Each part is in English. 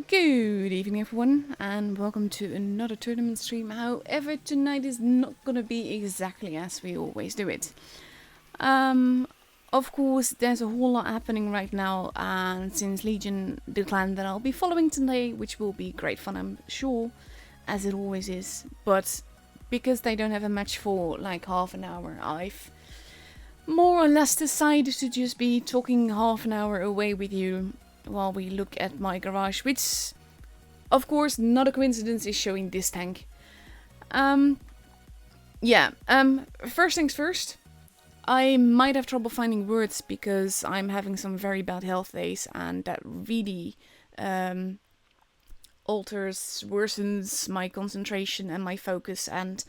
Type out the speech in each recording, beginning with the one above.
Good evening everyone and welcome to another tournament stream. However, tonight is not gonna be exactly as we always do it. Of course, there's a whole lot happening right now, and since Legion declined that I'll be following today, which will be great fun I'm sure, as it always is. But because they don't have a match for like half an hour, I've more or less decided to just be talking half an hour away with you while we look at my garage, which, of course, not a coincidence, is showing this tank. First things first, I might have trouble finding words because I'm having some very bad health days, and that really worsens my concentration and my focus and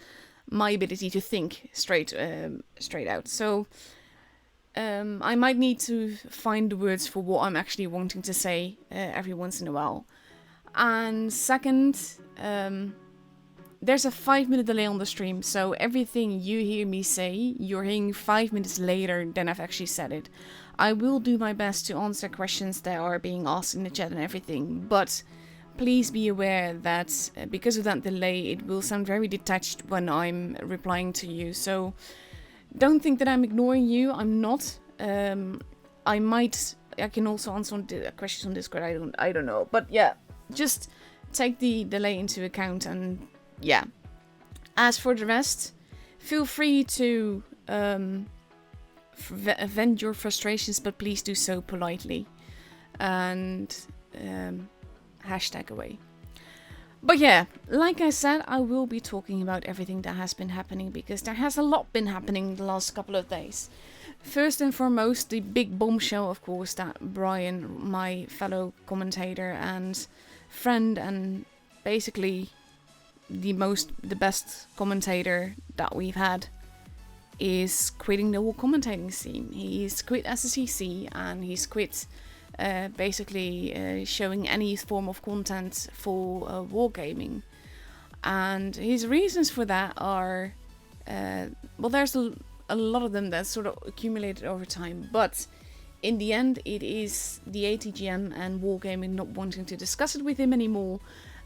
my ability to think straight out. So I might need to find the words for what I'm actually wanting to say every once in a while. And second, there's a 5-minute delay on the stream, so everything you hear me say, you're hearing 5 minutes later than I've actually said it. I will do my best to answer questions that are being asked in the chat and everything, but please be aware that because of that delay, it will sound very detached when I'm replying to you. So don't think that I'm ignoring you. I'm not. I can also answer questions on Discord. I don't know. But yeah, just take the delay into account. And yeah, as for the rest, feel free to vent your frustrations, but please do so politely and hashtag away. But yeah, like I said, I will be talking about everything that has been happening, because there has a lot been happening the last couple of days. First and foremost, the big bombshell, of course, that Brian, my fellow commentator and friend, and basically the best commentator that we've had, is quitting the whole commentating scene. He's quit SSCC and he's quit showing any form of content for Wargaming. And his reasons for that are, there's a lot of them that sort of accumulated over time, but in the end it is the ATGM and Wargaming not wanting to discuss it with him anymore.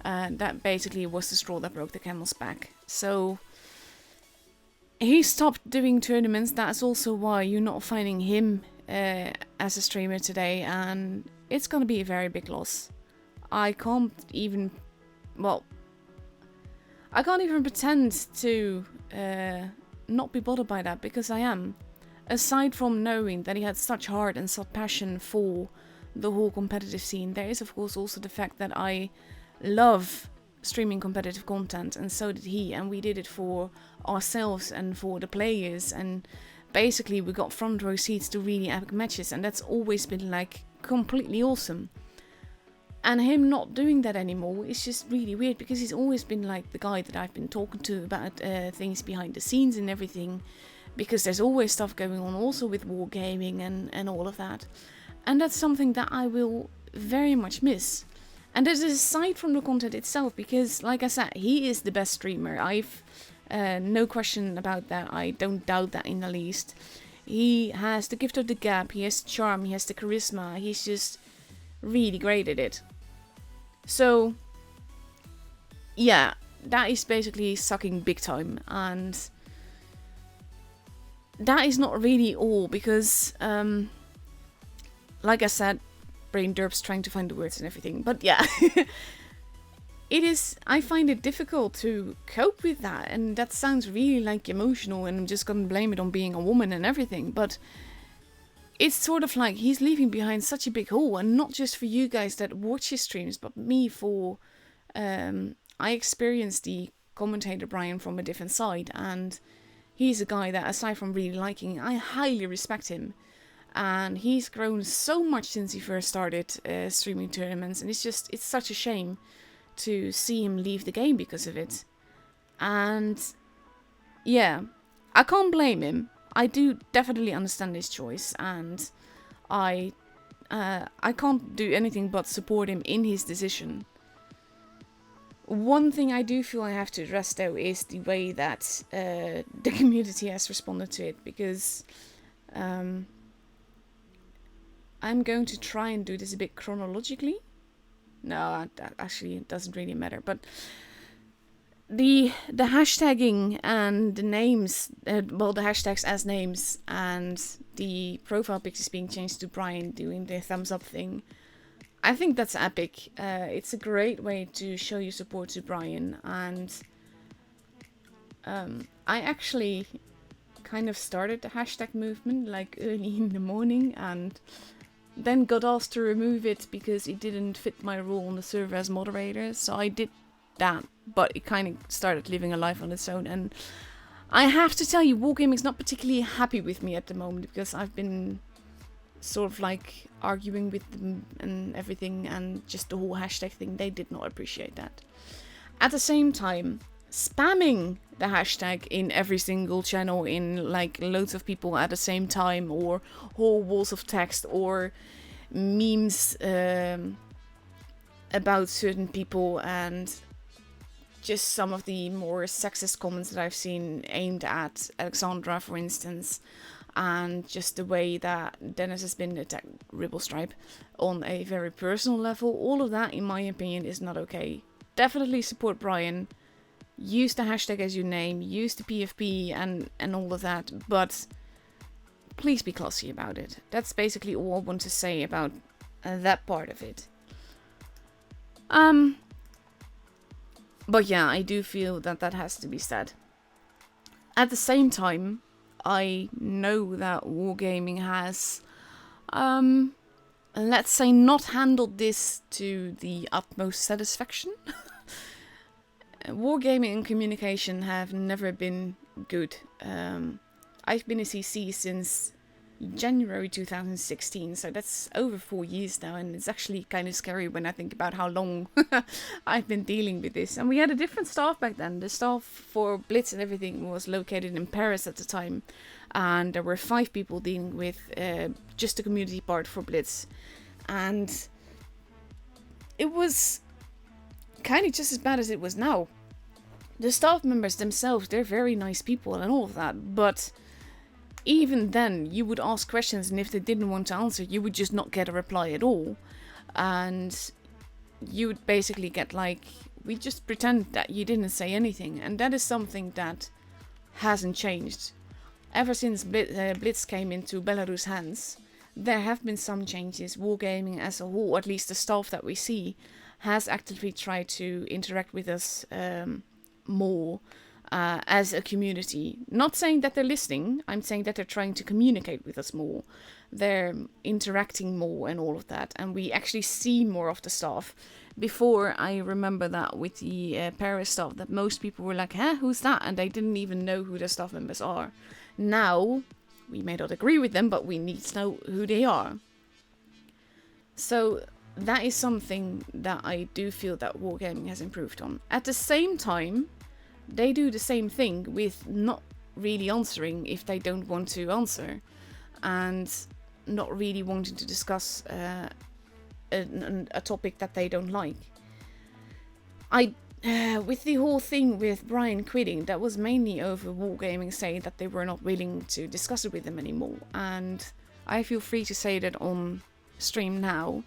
That basically was the straw that broke the camel's back. So he stopped doing tournaments. That's also why you're not finding him as a streamer today, and it's gonna be a very big loss. I can't even pretend to not be bothered by that, because I am. Aside from knowing that he had such heart and such passion for the whole competitive scene, there is of course also the fact that I love streaming competitive content, and so did he, and we did it for ourselves and for the players, and basically we got front row seats to really epic matches, and that's always been like completely awesome. And him not doing that anymore is just really weird, because he's always been like the guy that I've been talking to about things behind the scenes and everything, because there's always stuff going on also with Wargaming and all of that. And that's something that I will very much miss. And this is aside from the content itself, because like I said, he is the best streamer. I've no question about that. I don't doubt that in the least. He has the gift of the gab, he has the charm, he has the charisma, he's just really great at it. So yeah, that is basically sucking big time, and that is not really all, because like I said, brain derps trying to find the words and everything, but yeah. I find it difficult to cope with that, and that sounds really like emotional, and I'm just gonna blame it on being a woman and everything, but it's sort of like he's leaving behind such a big hole, and not just for you guys that watch his streams, but me for, I experienced the commentator Brian from a different side, and he's a guy that, aside from really liking, I highly respect him, and he's grown so much since he first started streaming tournaments, and it's such a shame to see him leave the game because of it. And yeah, I can't blame him. I do definitely understand his choice, and I can't do anything but support him in his decision. One thing I do feel I have to address though is the way that the community has responded to it, because I'm going to try and do this a bit chronologically. No, that actually doesn't really matter. But the hashtagging and the names, well, the hashtags as names and the profile pictures being changed to Brian doing the thumbs up thing, I think that's epic. It's a great way to show your support to Brian, and I actually kind of started the hashtag movement like early in the morning, and then got asked to remove it because it didn't fit my role on the server as moderator. So I did that, but it kind of started living a life on its own. And I have to tell you, Wargaming's not particularly happy with me at the moment, because I've been sort of like arguing with them and everything, and just the whole hashtag thing, they did not appreciate that. At the same time, spamming the hashtag in every single channel in like loads of people at the same time, or whole walls of text, or memes about certain people, and just some of the more sexist comments that I've seen aimed at Alexandra, for instance, and just the way that Dennis has been attacked, Ribble Stripe, on a very personal level. All of that, in my opinion, is not okay. Definitely support Brian. Use the hashtag as your name. Use the PFP and all of that. But please be classy about it. That's basically all I want to say about that part of it. But yeah, I do feel that that has to be said. At the same time, I know that Wargaming has, let's say, not handled this to the utmost satisfaction. Wargaming and communication have never been good. I've been a CC since January 2016, so that's over 4 years now, and it's actually kind of scary when I think about how long I've been dealing with this. And we had a different staff back then. The staff for Blitz and everything was located in Paris at the time, and there were 5 people dealing with just the community part for Blitz, and it was kind of just as bad as it was now. The staff members themselves, they're very nice people and all of that, but even then, you would ask questions, and if they didn't want to answer, you would just not get a reply at all. And you would basically get like, we just pretend that you didn't say anything. And that is something that hasn't changed. Ever since Blitz came into Belarus hands, there have been some changes. Wargaming as a whole, at least the staff that we see, has actively tried to interact with us more. As a community. Not saying that they're listening, I'm saying that they're trying to communicate with us more. They're interacting more and all of that, and we actually see more of the staff. Before, I remember that with the Paris staff, that most people were like, huh, who's that? And they didn't even know who the staff members are. Now, we may not agree with them, but we need to know who they are. So that is something that I do feel that Wargaming has improved on. At the same time, they do the same thing with not really answering if they don't want to answer, and not really wanting to discuss a topic that they don't like. With the whole thing with Brian quitting, that was mainly over Wargaming saying that they were not willing to discuss it with them anymore, and I feel free to say that on stream now,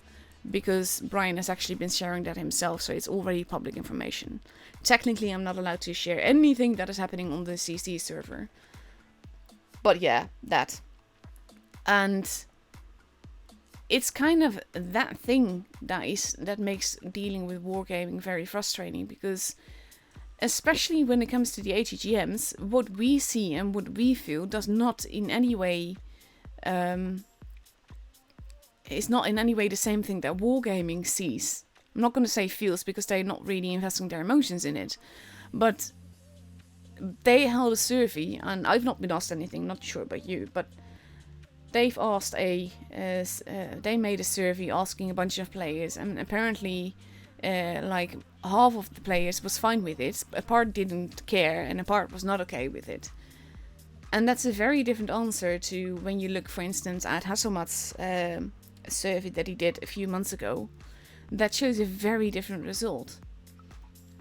because Brian has actually been sharing that himself, so it's already public information. Technically, I'm not allowed to share anything that is happening on the CC server. But yeah, that. And it's kind of that thing that makes dealing with Wargaming very frustrating, because especially when it comes to the ATGMs, what we see and what we feel does not in any way it's not in any way the same thing that Wargaming sees. I'm not going to say feels, because they're not really investing their emotions in it. But they held a survey, and I've not been asked anything, not sure about you, but they've asked they made a survey asking a bunch of players, and apparently like half of the players was fine with it, a part didn't care, and a part was not okay with it. And that's a very different answer to when you look, for instance, at Hasselmat's survey that he did a few months ago. That shows a very different result.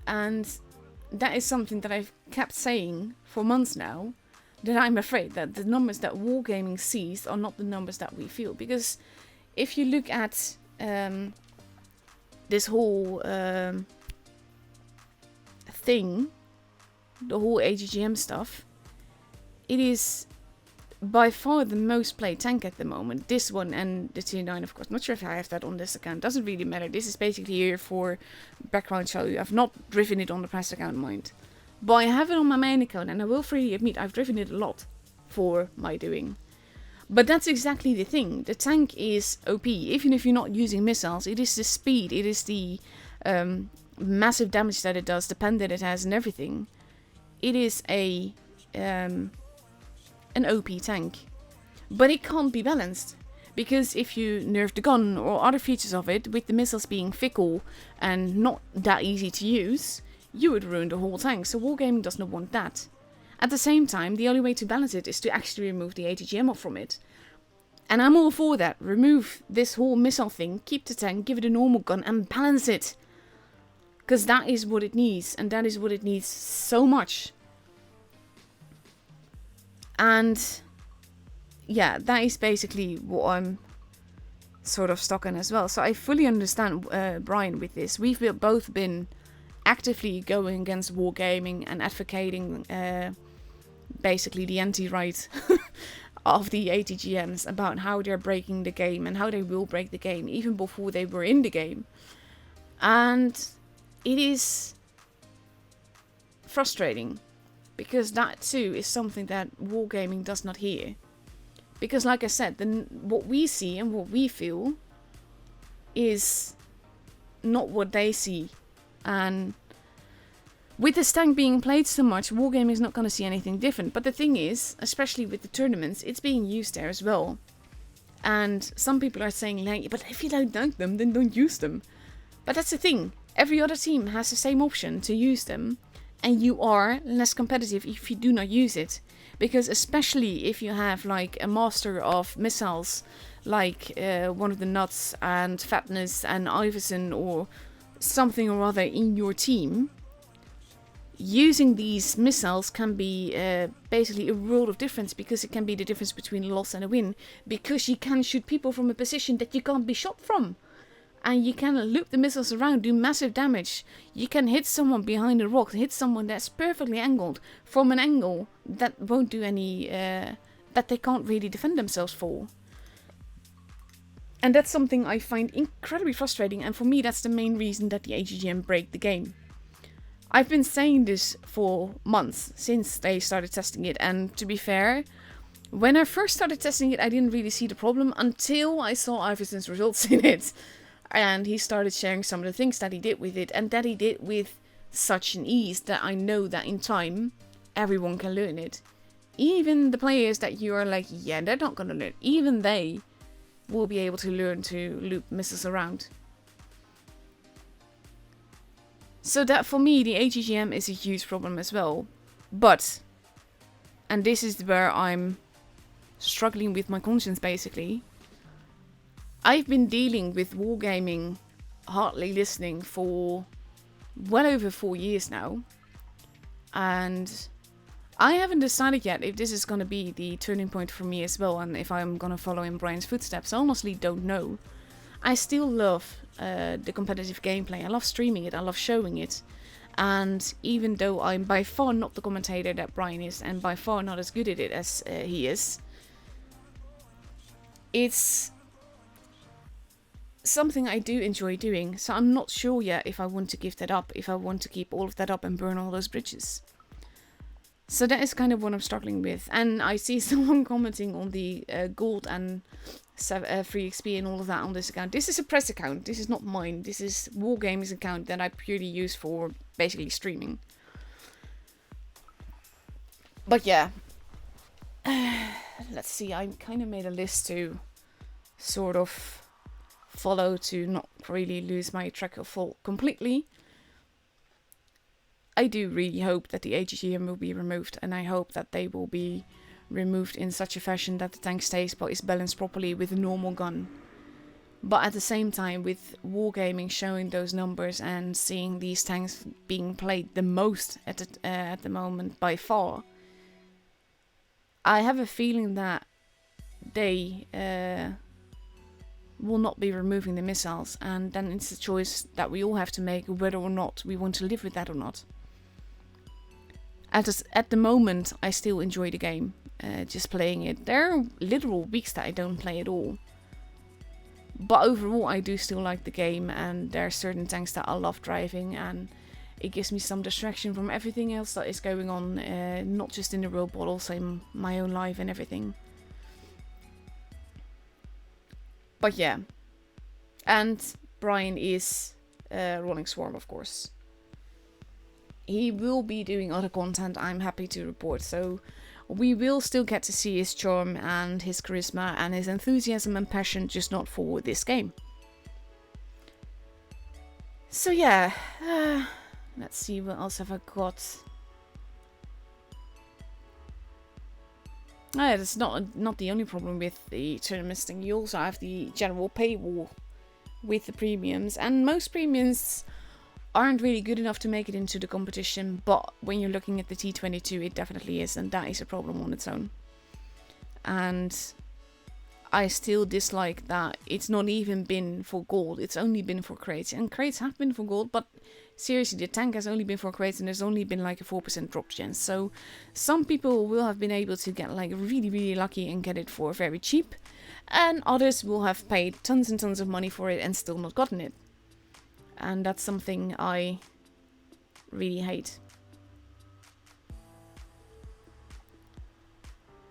And that is something that I've kept saying for months now, that I'm afraid that the numbers that Wargaming sees are not the numbers that we feel. Because if you look at this whole thing, the whole ATGM stuff, it is by far the most played tank at the moment. This one and the T9, of course. Not sure if I have that on this account. Doesn't really matter. This is basically here for background show. I've not driven it on the press account, mind. But I have it on my main account, and I will freely admit I've driven it a lot for my doing. But that's exactly the thing. The tank is OP. Even if you're not using missiles, it is the speed, it is the massive damage that it does, the pen that it has and everything. It is an OP tank. But it can't be balanced. Because if you nerf the gun or other features of it, with the missiles being fickle and not that easy to use, you would ruin the whole tank. So Wargaming does not want that. At the same time, the only way to balance it is to actually remove the ATGM off from it. And I'm all for that. Remove this whole missile thing, keep the tank, give it a normal gun and balance it. Because that is what it needs, and that is what it needs so much. And yeah, that is basically what I'm sort of stuck in as well. So I fully understand Brian with this. We've both been actively going against Wargaming and advocating basically the anti-right of the ATGMs about how they're breaking the game and how they will break the game even before they were in the game. And it is frustrating because that too is something that Wargaming does not hear. Because like I said, what we see and what we feel is not what they see. And with this tank being played so much, Wargaming is not going to see anything different. But the thing is, especially with the tournaments, it's being used there as well. And some people are saying, like, but if you don't like them, then don't use them. But that's the thing. Every other team has the same option to use them. And you are less competitive if you do not use it. Because especially if you have like a master of missiles, like one of the Nuts and Fatness and Iverson or something or other in your team, using these missiles can be basically a world of difference, because it can be the difference between a loss and a win, because you can shoot people from a position that you can't be shot from, and you can loop the missiles around, do massive damage. You can hit someone behind a rock, hit someone that's perfectly angled from an angle that won't do any that they can't really defend themselves for. And that's something I find incredibly frustrating, and for me that's the main reason that the ATGM break the game. I've been saying this for months, since they started testing it, and to be fair, when I first started testing it I didn't really see the problem until I saw Iverson's results in it. And he started sharing some of the things that he did with it, and that he did with such an ease that I know that in time everyone can learn it. Even the players that you are like, yeah, they're not gonna learn, even they will be able to learn to loop missiles around. So that for me, the ATGM is a huge problem as well. But, and this is where I'm struggling with my conscience basically, I've been dealing with Wargaming hardly listening for well over 4 years now. And I haven't decided yet if this is going to be the turning point for me as well, and if I'm going to follow in Brian's footsteps. I honestly don't know. I still love the competitive gameplay. I love streaming it. I love showing it. And even though I'm by far not the commentator that Brian is, and by far not as good at it as he is, it's something I do enjoy doing. So I'm not sure yet if I want to give that up, if I want to keep all of that up and burn all those bridges. So that is kind of what I'm struggling with. And I see someone commenting on the gold and free XP and all of that on this account. This is a press account. This is not mine. This is Wargaming's account that I purely use for basically streaming. But yeah. Let's see. I kind of made a list to sort of follow, to not really lose my track of thought completely. I do really hope that the ATGM will be removed, and I hope that they will be removed in such a fashion that the tank stays but is balanced properly with a normal gun. But at the same time, with Wargaming showing those numbers and seeing these tanks being played the most at the moment by far, I have a feeling that they will not be removing the missiles, and then it's a choice that we all have to make whether or not we want to live with that or not. At the moment, I still enjoy the game, just playing it. There are literal weeks that I don't play at all. But overall, I do still like the game, and there are certain tanks that I love driving, and it gives me some distraction from everything else that is going on, not just in the world, but also in my own life and everything. But yeah. And Brian is Rolling Swarm, of course. He will be doing other content, I'm happy to report, so we will still get to see his charm and his charisma and his enthusiasm and passion, just not for this game. So yeah, let's see, what else have I got? That's not the only problem with the tournaments thing. You also have the general paywall with the premiums, and most premiums aren't really good enough to make it into the competition, but when you're looking at the T22, it definitely is, and that is a problem on its own. And I still dislike that it's not even been for gold, it's only been for crates, and crates have been for gold, but seriously, the tank has only been for crates, and there's only been like a 4% drop chance, so some people will have been able to get like really lucky and get it for very cheap, and others will have paid tons and tons of money for it and still not gotten it. And that's something I really hate.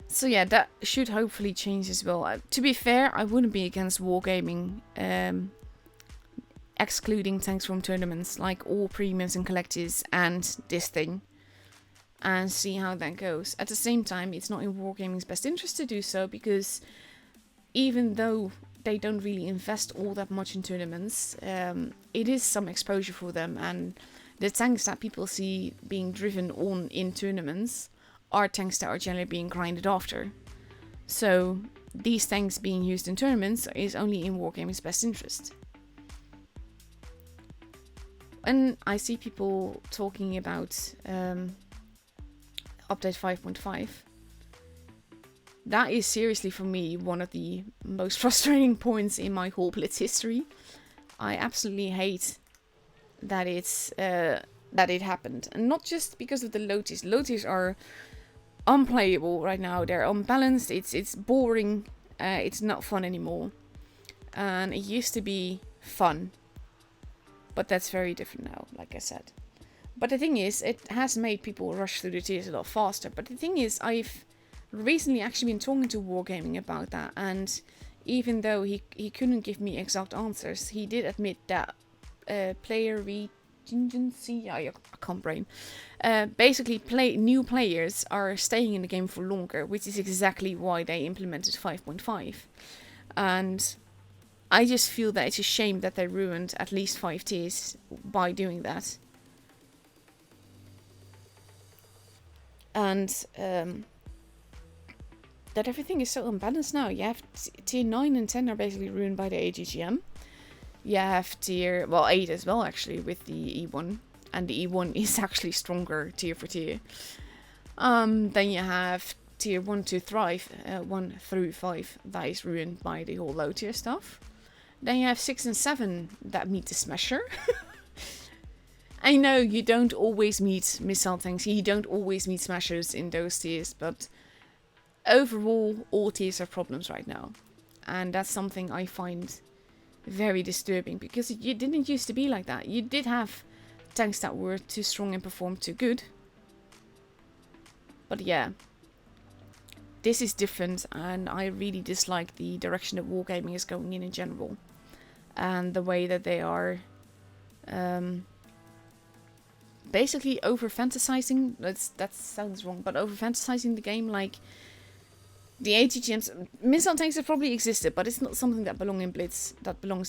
So yeah, that should hopefully change as well. To be fair, I wouldn't be against Wargaming excluding tanks from tournaments, like all premiums and collectors and this thing, and see how that goes. At the same time, it's not in Wargaming's best interest to do so, because even though they don't really invest all that much in tournaments, it is some exposure for them, and the tanks that people see being driven on in tournaments are tanks that are generally being grinded after. So these tanks being used in tournaments is only in Wargaming's best interest. And I see people talking about update 5.5. That is seriously, for me, one of the most frustrating points in my whole Blitz history. I absolutely hate that that it happened, and not just because of the low tiers. Low tiers are unplayable right now. They're unbalanced. It's boring. It's not fun anymore. And it used to be fun, but that's very different now, like I said. But the thing is, it has made people rush through the tiers a lot faster. But the thing is, I've recently actually been talking to Wargaming about that, and even though he couldn't give me exact answers, he did admit that player regency, I can't brain, basically new players are staying in the game for longer, which is exactly why they implemented 5.5. And I just feel that it's a shame that they ruined at least 5 tiers by doing that. And that everything is so unbalanced now. You have tier 9 and 10 are basically ruined by the ATGM. You have tier, well, 8 as well, actually, with the E1. And the E1 is actually stronger tier for tier. Then you have tier 1 to 1 through 5, that is ruined by the whole low tier stuff. Then you have 6 and 7 that meet the Smasher. I know you don't always meet missile tanks, you don't always meet Smashers in those tiers, but overall, all tiers have problems right now. And that's something I find very disturbing, because it didn't used to be like that. You did have tanks that were too strong and performed too good. But yeah, this is different, and I really dislike the direction that Wargaming is going in general. And the way that they are basically over-fantasizing, that sounds wrong, but over-fantasizing the game. Like, the ATGMs, missile tanks have probably existed, but it's not something that belongs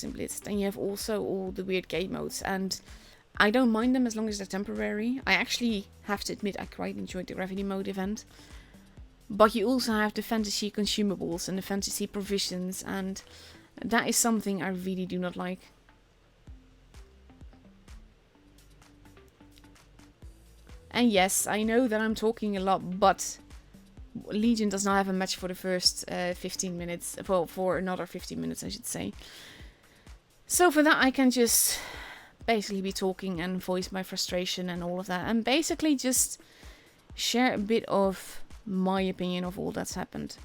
in Blitz. Then you have also all the weird game modes, and I don't mind them as long as they're temporary. I actually have to admit I quite enjoyed the gravity mode event. But you also have the fantasy consumables and the fantasy provisions, and that is something I really do not like. And yes, I know that I'm talking a lot, but Legion does not have a match for the first 15 minutes. Well, for another 15 minutes, I should say. So for that, I can just basically be talking and voice my frustration and all of that. And basically just share a bit of my opinion of all that's happened.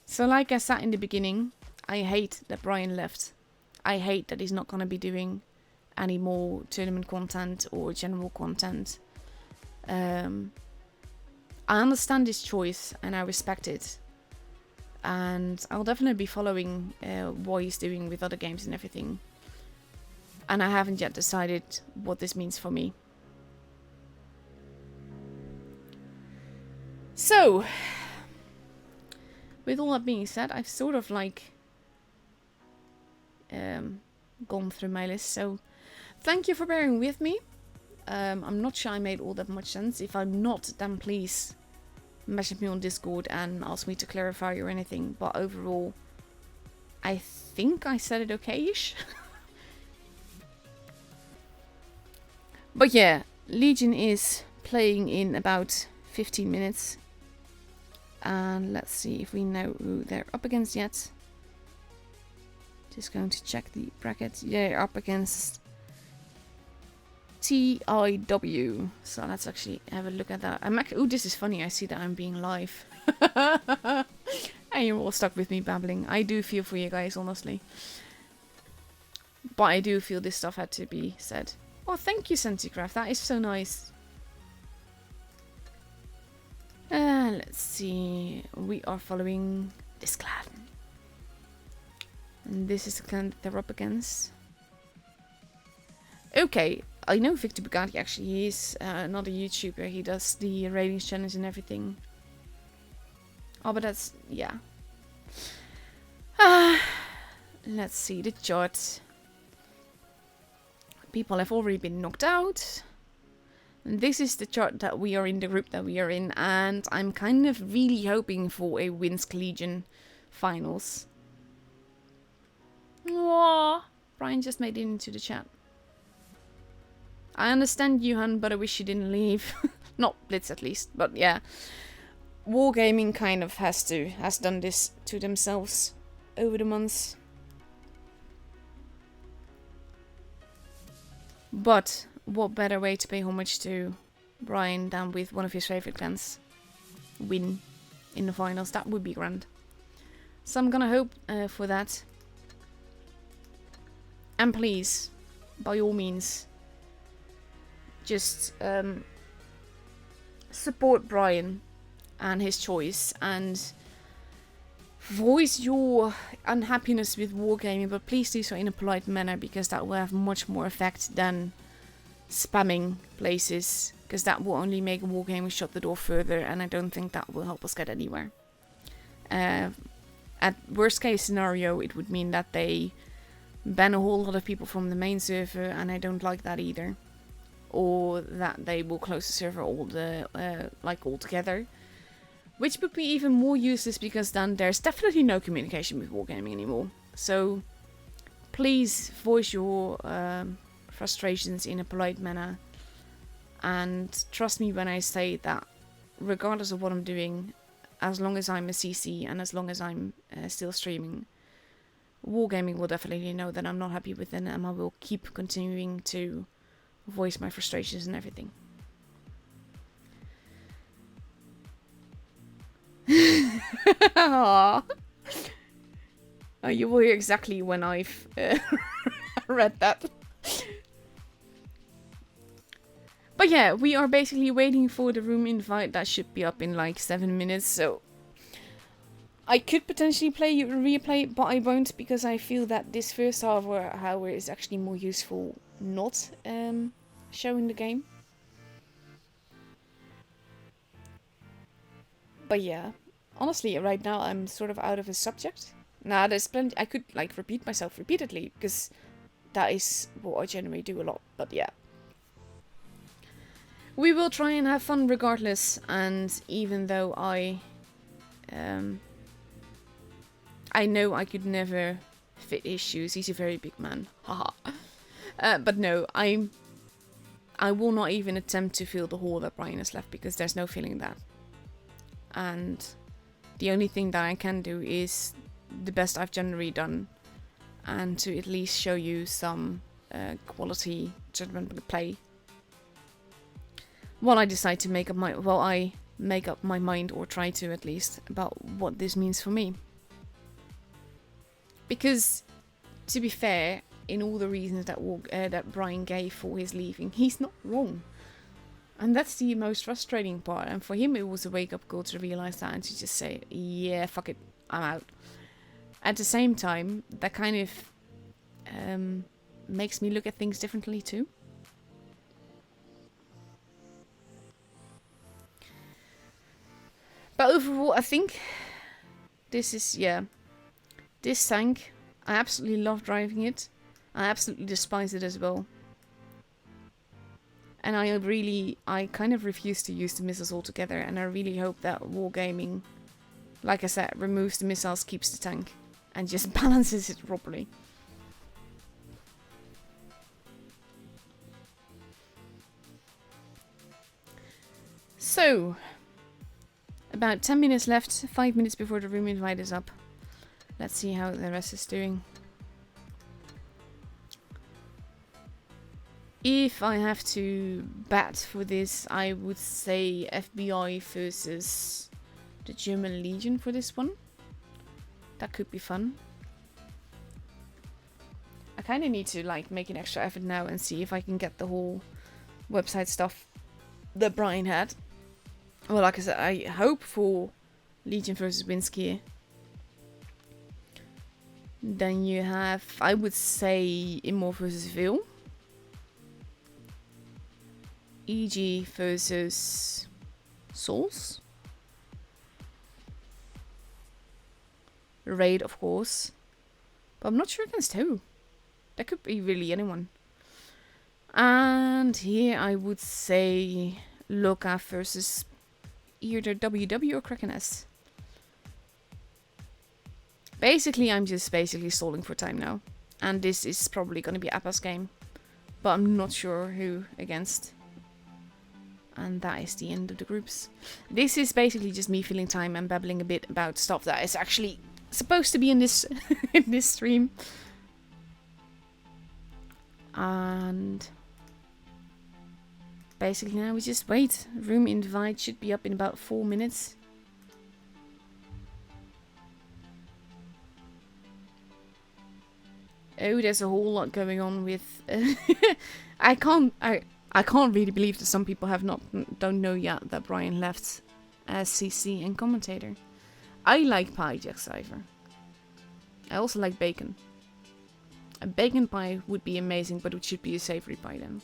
So like I said in the beginning, I hate that Brian left. I hate that he's not going to be doing any more tournament content or general content. I understand his choice and I respect it. And I'll definitely be following what he's doing with other games and everything. And I haven't yet decided what this means for me. So, with all that being said, I've sort of like gone through my list. So, thank you for bearing with me. I'm not sure I made all that much sense. If I'm not, then please message me on Discord and ask me to clarify or anything. But overall, I think I said it okay-ish. But yeah, Legion is playing in about 15 minutes. And let's see if we know who they're up against yet. Just going to check the bracket. They're up against TIW. So let's actually have a look at that. Oh, this is funny. I see that I'm being live. And you're all stuck with me babbling. I do feel for you guys, honestly. But I do feel this stuff had to be said. Oh, thank you, Centigraph. That is so nice. Let's see. We are following this clan. And this is the clan that they're up against. Okay. I know Victor Bugatti actually. He's not a YouTuber. He does the ratings challenge and everything. Oh, but that's... yeah. Let's see the chart. People have already been knocked out. And this is the chart that we are in, the group that we are in. And I'm kind of really hoping for a Winsk Legion finals. Aww. Brian just made it into the chat. I understand, Johan, but I wish you didn't leave. Not Blitz, at least. But yeah. Wargaming kind of has done this to themselves over the months. But what better way to pay homage to Brian than with one of his favorite clans win in the finals? That would be grand. So I'm gonna hope for that. And please, by all means, just support Brian and his choice and voice your unhappiness with Wargaming, but please do so in a polite manner, because that will have much more effect than spamming places, because that will only make Wargaming shut the door further, and I don't think that will help us get anywhere. At worst case scenario, it would mean that they ban a whole lot of people from the main server, and I don't like that either. Or that they will close the server altogether. Which would be even more useless, because then there's definitely no communication with Wargaming anymore. So please voice your frustrations in a polite manner. And trust me when I say that regardless of what I'm doing, as long as I'm a CC and as long as I'm still streaming, Wargaming will definitely know that I'm not happy with it, and I will keep continuing to voice my frustrations and everything. Oh, you will hear exactly when I've read that. But yeah, we are basically waiting for the room invite. That should be up in like 7 minutes, so I could potentially play a replay, but I won't, because I feel that this first hour is actually more useful not showing the game. But yeah, honestly, right now I'm sort of out of a subject. Now there's plenty. I could like repeat myself repeatedly, because that is what I generally do a lot. But yeah, we will try and have fun regardless. And even though I know I could never fit his shoes. He's a very big man. Haha. But no, I will not even attempt to fill the hole that Brian has left, because there's no filling that. and the only thing that I can do is the best I've generally done, and to at least show you some quality tournament play. While I decide to make up my mind, or try to at least, about what this means for me. Because, to be fair, in all the reasons that Brian gave for his leaving, he's not wrong. And that's the most frustrating part. And for him, it was a wake-up call to realize that and to just say, yeah, fuck it, I'm out. At the same time, that kind of makes me look at things differently too. But overall, I think this is, this tank, I absolutely love driving it. I absolutely despise it as well. And I kind of refuse to use the missiles altogether, and I really hope that Wargaming, like I said, removes the missiles, keeps the tank, and just balances it properly. So, about 10 minutes left, 5 minutes before the room invite is up. Let's see how the rest is doing. If I have to bet for this, I would say FBI versus the German Legion for this one. That could be fun. I kind of need to make an extra effort now and see if I can get the whole website stuff that Brian had. Well, like I said, I hope for Legion versus Winsky. Then you have, I would say, Immor versus Vil. EG versus Souls. Raid, of course. But I'm not sure against who. That could be really anyone. And here I would say Loka versus either WW or Kraken S. Basically, I'm just stalling for time now. And this is probably going to be Appa's game. But I'm not sure who against. And that is the end of the groups. This is basically just me filling time and babbling a bit about stuff that is actually supposed to be in this in this stream. And basically now we just wait. Room invite should be up in about 4 minutes. Oh, there's a whole lot going on with. I can't really believe that some people don't know yet that Brian left as CC and commentator. I like pie, Jack Cypher. I also like bacon. A bacon pie would be amazing, but it should be a savory pie then.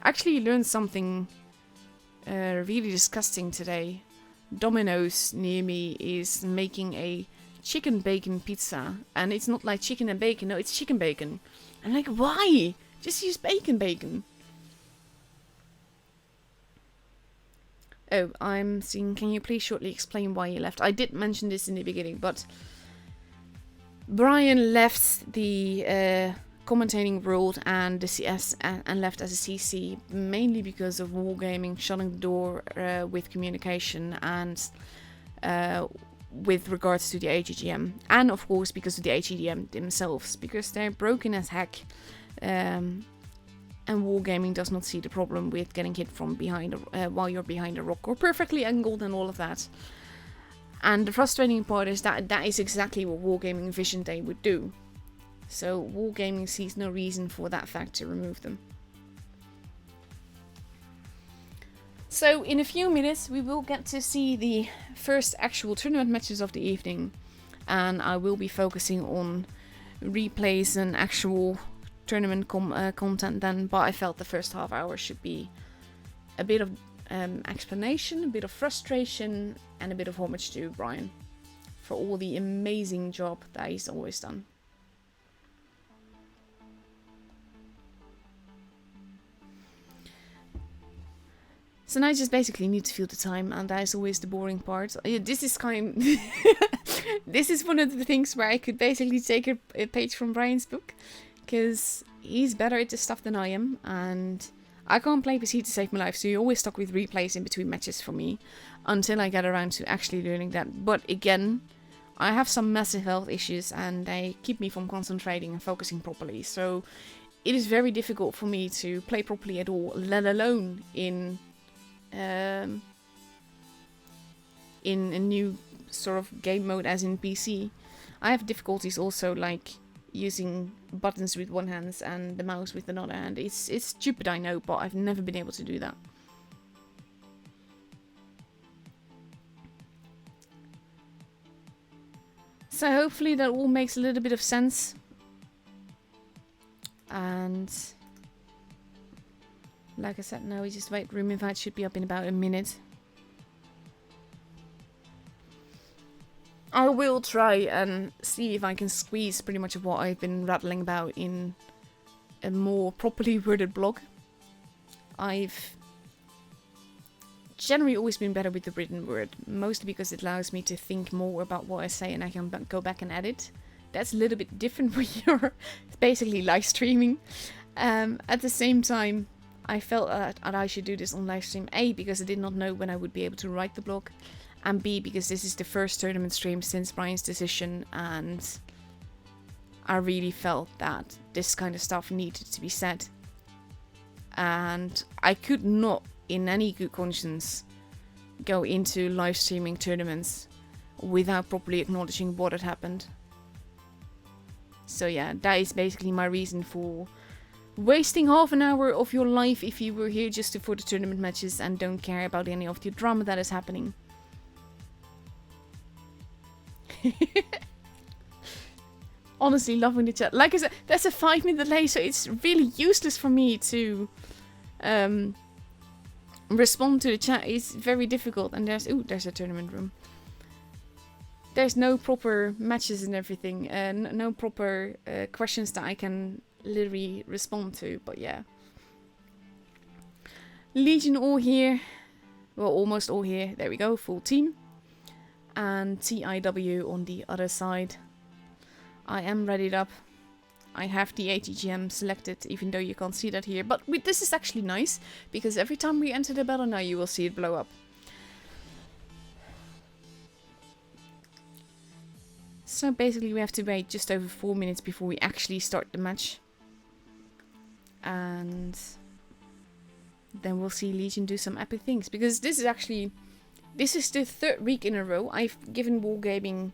I actually learned something really disgusting today. Domino's near me is making a chicken bacon pizza, and it's not like chicken and bacon. No, it's chicken bacon. I'm like, why? Just use bacon. Oh, I'm seeing, can you please shortly explain why you left? I did mention this in the beginning, but Brian left the commentating world and the CS and left as a CC mainly because of Wargaming shutting the door with communication and with regards to the ATGM, and of course because of the ATGM themselves, because they're broken as heck. And Wargaming does not see the problem with getting hit from behind while you're behind a rock or perfectly angled and all of that. And the frustrating part is that is exactly what Wargaming envisioned they would do. So Wargaming sees no reason for that fact to remove them. So in a few minutes we will get to see the first actual tournament matches of the evening. And I will be focusing on replays and actual tournament content then, but I felt the first half hour should be a bit of explanation, a bit of frustration, and a bit of homage to Brian for all the amazing job that he's always done. So now I just basically need to fill the time, and that is always the boring part. This is this is one of the things where I could basically take a page from Brian's book. Because he's better at this stuff than I am, and I can't play PC to save my life, so you're always stuck with replays in between matches for me until I get around to actually learning that. But again, I have some massive health issues and they keep me from concentrating and focusing properly. So it is very difficult for me to play properly at all, let alone in a new sort of game mode as in PC. I have difficulties also like using buttons with one hand and the mouse with another hand. It's stupid, I know, but I've never been able to do that. So hopefully that all makes a little bit of sense. And like I said, now we just wait. Room invite should be up in about a minute. I will try and see if I can squeeze pretty much of what I've been rattling about in a more properly worded blog. I've generally always been better with the written word, mostly because it allows me to think more about what I say and I can go back and edit. That's a little bit different when you're basically live streaming. At the same time, I felt that I should do this on live stream. A, because I did not know when I would be able to write the blog. And B, because this is the first tournament stream since Brian's decision. And I really felt that this kind of stuff needed to be said. And I could not, in any good conscience, go into live streaming tournaments without properly acknowledging what had happened. So yeah, that is basically my reason for wasting half an hour of your life if you were here just for the tournament matches and don't care about any of the drama that is happening. Honestly, loving the chat. Like I said, that's a 5-minute delay, so it's really useless for me to respond to the chat. It's very difficult, and there's a tournament room. There's no proper matches and everything, and no proper questions that I can literally respond to. But yeah, Legion all here, well, almost all here. There we go, full team, and TIW on the other side. I am readied up. I have the ATGM selected, even though you can't see that here. But this is actually nice, because every time we enter the battle now, you will see it blow up. So basically we have to wait just over 4 minutes before we actually start the match. And then we'll see Legion do some epic things. Because this is the third week in a row I've given Wargaming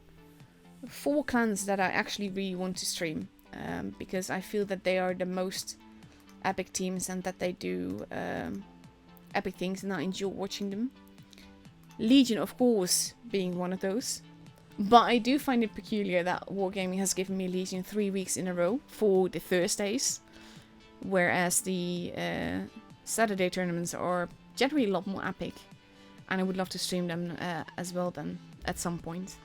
4 clans that I actually really want to stream. Because I feel that they are the most epic teams and that they do epic things and I enjoy watching them. Legion, of course, being one of those. But I do find it peculiar that Wargaming has given me Legion 3 weeks in a row for the Thursdays. Whereas the Saturday tournaments are generally a lot more epic. And I would love to stream them as well then, at some point.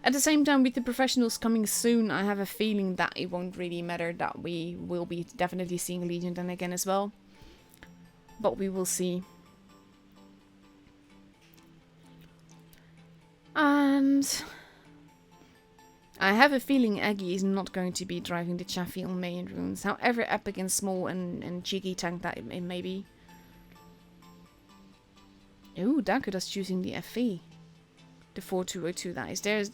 At the same time, with the professionals coming soon, I have a feeling that it won't really matter, that we will be definitely seeing Legion then again as well. But we will see. And I have a feeling Aggie is not going to be driving the Chaffee on main runes, however epic and small and cheeky tank that it may be. Ooh, Dakota's choosing the FE. The 4202 that is.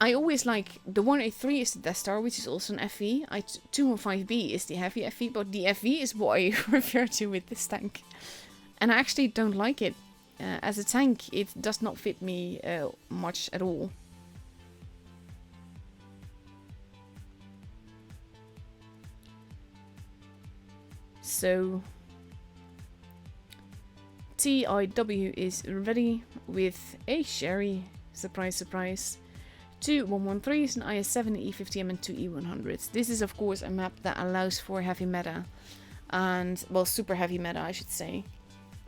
I always like the 183 is the Death Star, which is also an FE. 215B is the heavy FE, but the FE is what I refer to with this tank. And I actually don't like it. As a tank, it does not fit me much at all. So TIW is ready with a Sherry, surprise surprise, 2 113s, an IS-7, an E50M and 2 E100s. This is of course a map that allows for heavy meta, and well, super heavy meta I should say.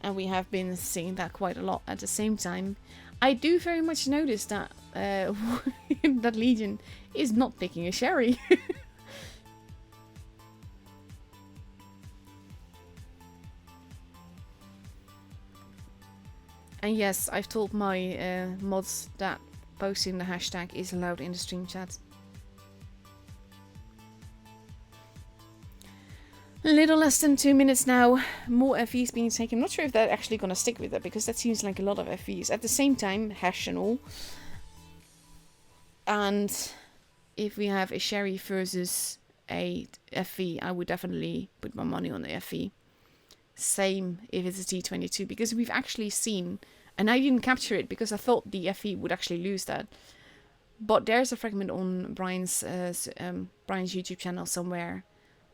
And we have been seeing that quite a lot. At the same time, I do very much notice that that Legion is not picking a Sherry. And yes, I've told my mods that posting the hashtag is allowed in the stream chat. A little less than 2 minutes now. More FEs being taken. I'm not sure if they're actually going to stick with that, because that seems like a lot of FEs. At the same time, hash and all. And if we have a Sherry versus a FE, I would definitely put my money on the FE. Same if it's a T22, because we've actually seen, and I didn't capture it because I thought the FE would actually lose that. But there's a fragment on Brian's YouTube channel somewhere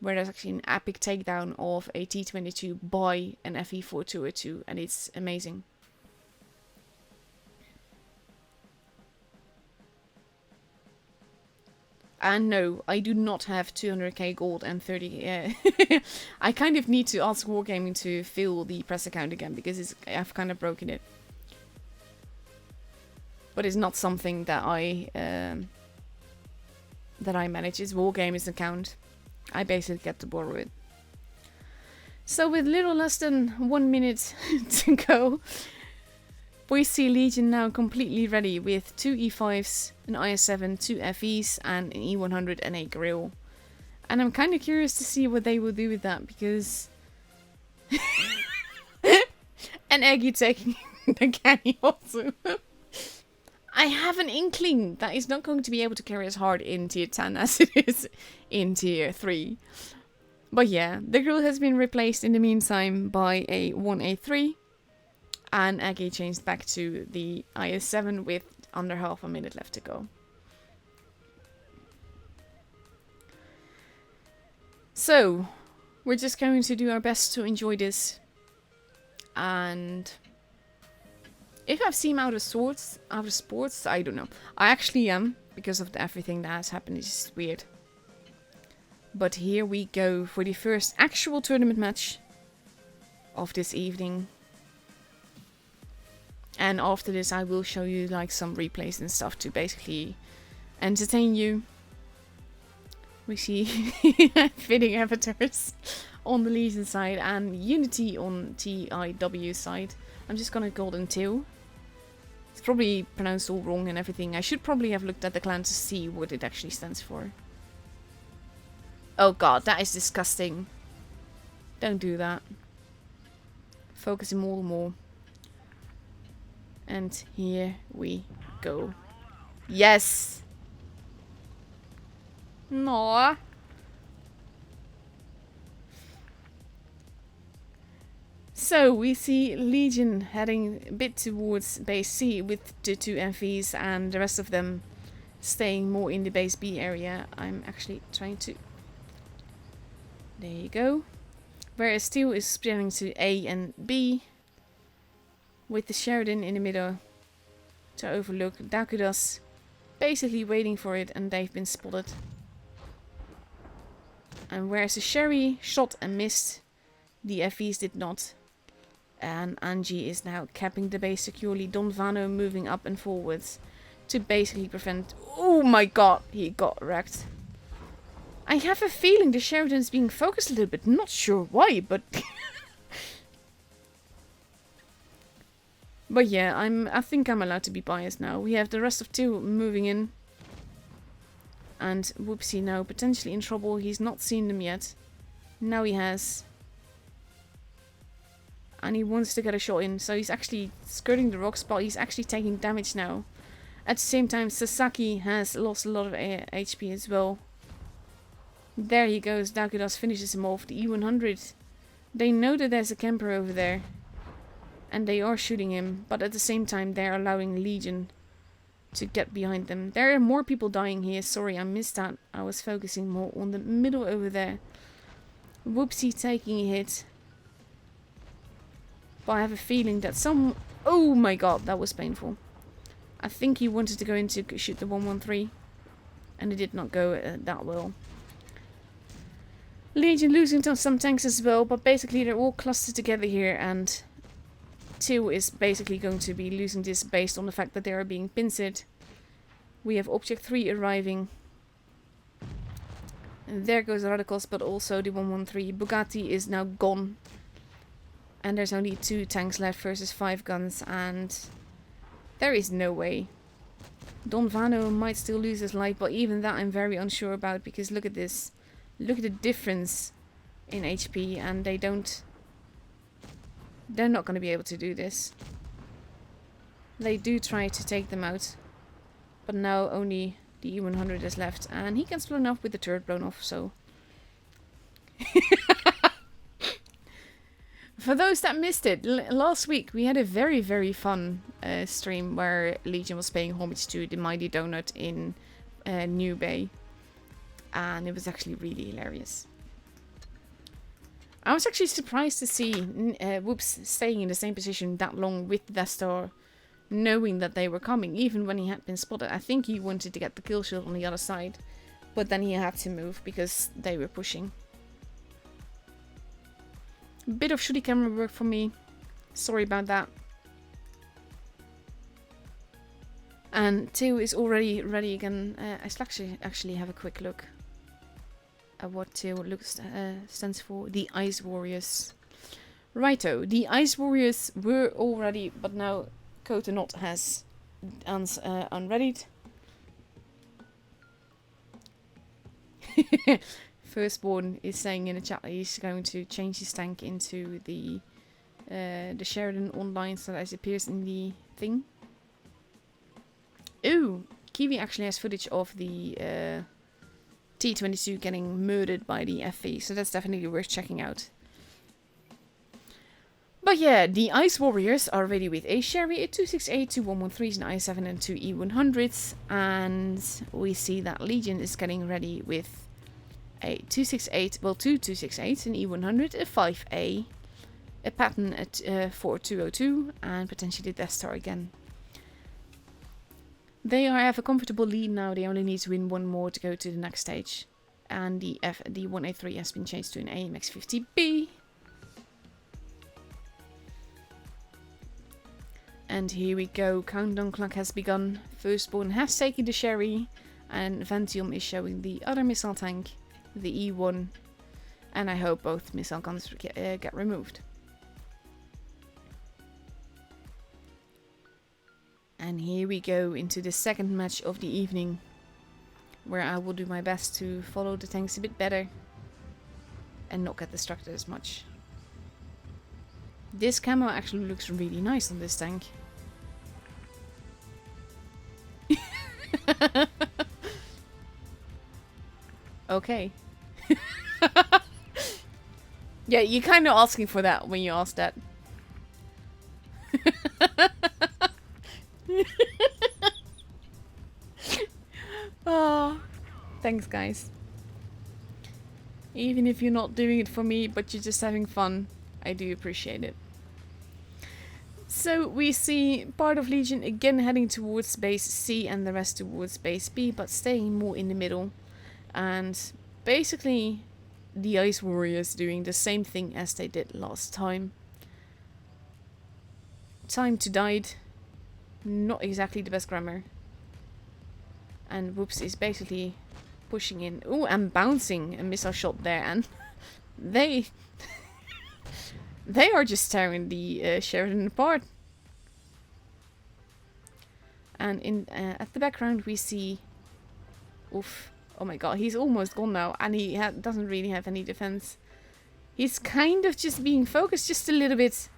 where there's actually an epic takedown of a T22 by an FE4202, and it's amazing. And no, I do not have 200k gold and 30. I kind of need to ask Wargaming to fill the press account again, because I've kind of broken it. But it's not something that I manage. It's Wargaming's account. I basically get to borrow it. So with little less than 1 minute to go, we see Legion now completely ready with 2 E5s, an IS-7, 2 FEs, and an E100 and a grill. And I'm kind of curious to see what they will do with that, because... and Eggy taking the canny also. I have an inkling that it's not going to be able to carry as hard in tier 10 as it is in tier 3. But yeah, the grill has been replaced in the meantime by a 1A3. And Aggie changed back to the IS-7 with under half a minute left to go. So, we're just going to do our best to enjoy this. And if I've seen out of sports, I don't know. I actually am, because of everything that has happened. It's just weird. But here we go for the first actual tournament match of this evening. And after this I will show you like some replays and stuff to basically entertain you. We see fitting avatars on the Legion side and Unity on TIW side. I'm just gonna Golden 2. It's probably pronounced all wrong and everything. I should probably have looked at the clan to see what it actually stands for. Oh god, that is disgusting. Don't do that. Focus more and more. And here we go. Yes! No. So we see Legion heading a bit towards base C with the 2 FEs and the rest of them staying more in the base B area. I'm actually trying to... There you go. Whereas Steel is spreading to A and B, with the Sheridan in the middle to overlook. Dakudas basically waiting for it, and they've been spotted. And whereas the Sherry shot and missed, the FEs did not. And Angie is now capping the base securely. Don Vano moving up and forwards to basically prevent... Oh my god, he got wrecked. I have a feeling the Sheridan's being focused a little bit. Not sure why, but... But yeah, I think I'm allowed to be biased now. We have the rest of 2 moving in. And Whoopsie now potentially in trouble. He's not seen them yet. Now he has. And he wants to get a shot in. So he's actually skirting the rock spot. He's actually taking damage now. At the same time, Sasaki has lost a lot of HP as well. There he goes. Dakudas finishes him off. The E100. They know that there's a camper over there. And they are shooting him, but at the same time they're allowing Legion to get behind them. There are more people dying here. Sorry, I missed that. I was focusing more on the middle over there. Whoopsie taking a hit. But I have a feeling that some... Oh my god, that was painful. I think he wanted to go in to shoot the 113. And it did not go that well. Legion losing some tanks as well, but basically they're all clustered together here, and 2 is basically going to be losing this based on the fact that they are being pincered. We have Object 3 arriving. And there goes the Radicals, but also the 113. Bugatti is now gone. And there's only 2 tanks left versus 5 guns, and there is no way. Don Vano might still lose his life, but even that I'm very unsure about, because look at this. Look at the difference in HP, and they're not going to be able to do this. They do try to take them out, but now only the E100 is left, and he gets blown off with the turret blown off, so... For those that missed it, last week we had a very, very fun stream where Legion was paying homage to the Mighty Donut in New Bay, and it was actually really hilarious. I was actually surprised to see Whoops staying in the same position that long with the Death Star, knowing that they were coming, even when he had been spotted. I think he wanted to get the kill shot on the other side, but then he had to move because they were pushing. Bit of shitty camera work for me. Sorry about that. And 2 is already ready again. I should actually have a quick look at what 2 stands for. The Ice Warriors. Righto, the Ice Warriors were all ready, but now Cotonut has unreadied. Firstborn is saying in the chat that he's going to change his tank into the Sheridan online, so that it appears in the thing. Ooh, Kiwi actually has footage of the T-22 getting murdered by the FV, so that's definitely worth checking out. But yeah, the Ice Warriors are ready with a Sherry, a 268, 2 113s, an I7 and 2 E100s, and we see that Legion is getting ready with a 268, well, 2 268s, an E100, a 5A, a Patton at 4202, and potentially Death Star again. They have a comfortable lead now. They only need to win one more to go to the next stage, and the 1A3 has been changed to an AMX 50B. And here we go, countdown clock has begun. Firstborn has taken the Sherry, and Ventium is showing the other missile tank, the E1, and I hope both missile guns get removed. And here we go into the second match of the evening, where I will do my best to follow the tanks a bit better and not get distracted as much. This camo actually looks really nice on this tank. Okay. Yeah, you're kind of asking for that when you ask that. Oh, thanks guys. Even if you're not doing it for me, but you're just having fun, I do appreciate it. So we see part of Legion again heading towards base C and the rest towards base B, but staying more in the middle. And basically the Ice Warriors doing the same thing as they did last time. Time to died. Not exactly the best grammar. And Whoops is basically pushing in. Ooh, and bouncing a missile shot there, and they are just tearing the Sheridan apart. And in at the background we see, oof, oh my god, he's almost gone now, and he doesn't really have any defense. He's kind of just being focused just a little bit.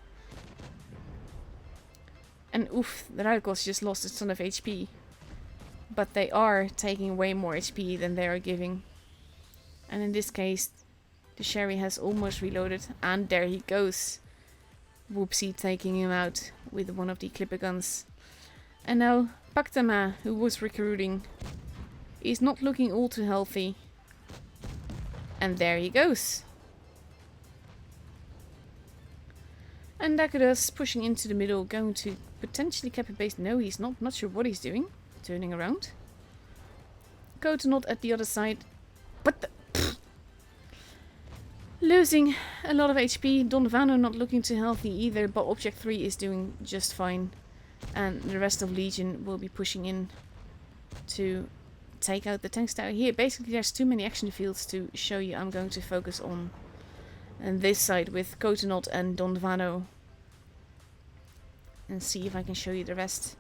And oof, the Radicals just lost a ton of HP. But they are taking way more HP than they are giving. And in this case, the Sherry has almost reloaded. And there he goes. Whoopsie taking him out with one of the clipper guns. And now Paktama, who was recruiting, is not looking all too healthy. And there he goes. And Dakotas pushing into the middle, going to potentially cap a base. No, he's not. Not sure what he's doing. Turning around. Cotonut at the other side. But the losing a lot of HP. Don Vano not looking too healthy either, but Object 3 is doing just fine. And the rest of Legion will be pushing in to take out the tanks tower here. Basically, there's too many action fields to show you. I'm going to focus on this side with Cotonut and Don Vano. And see if I can show you the rest.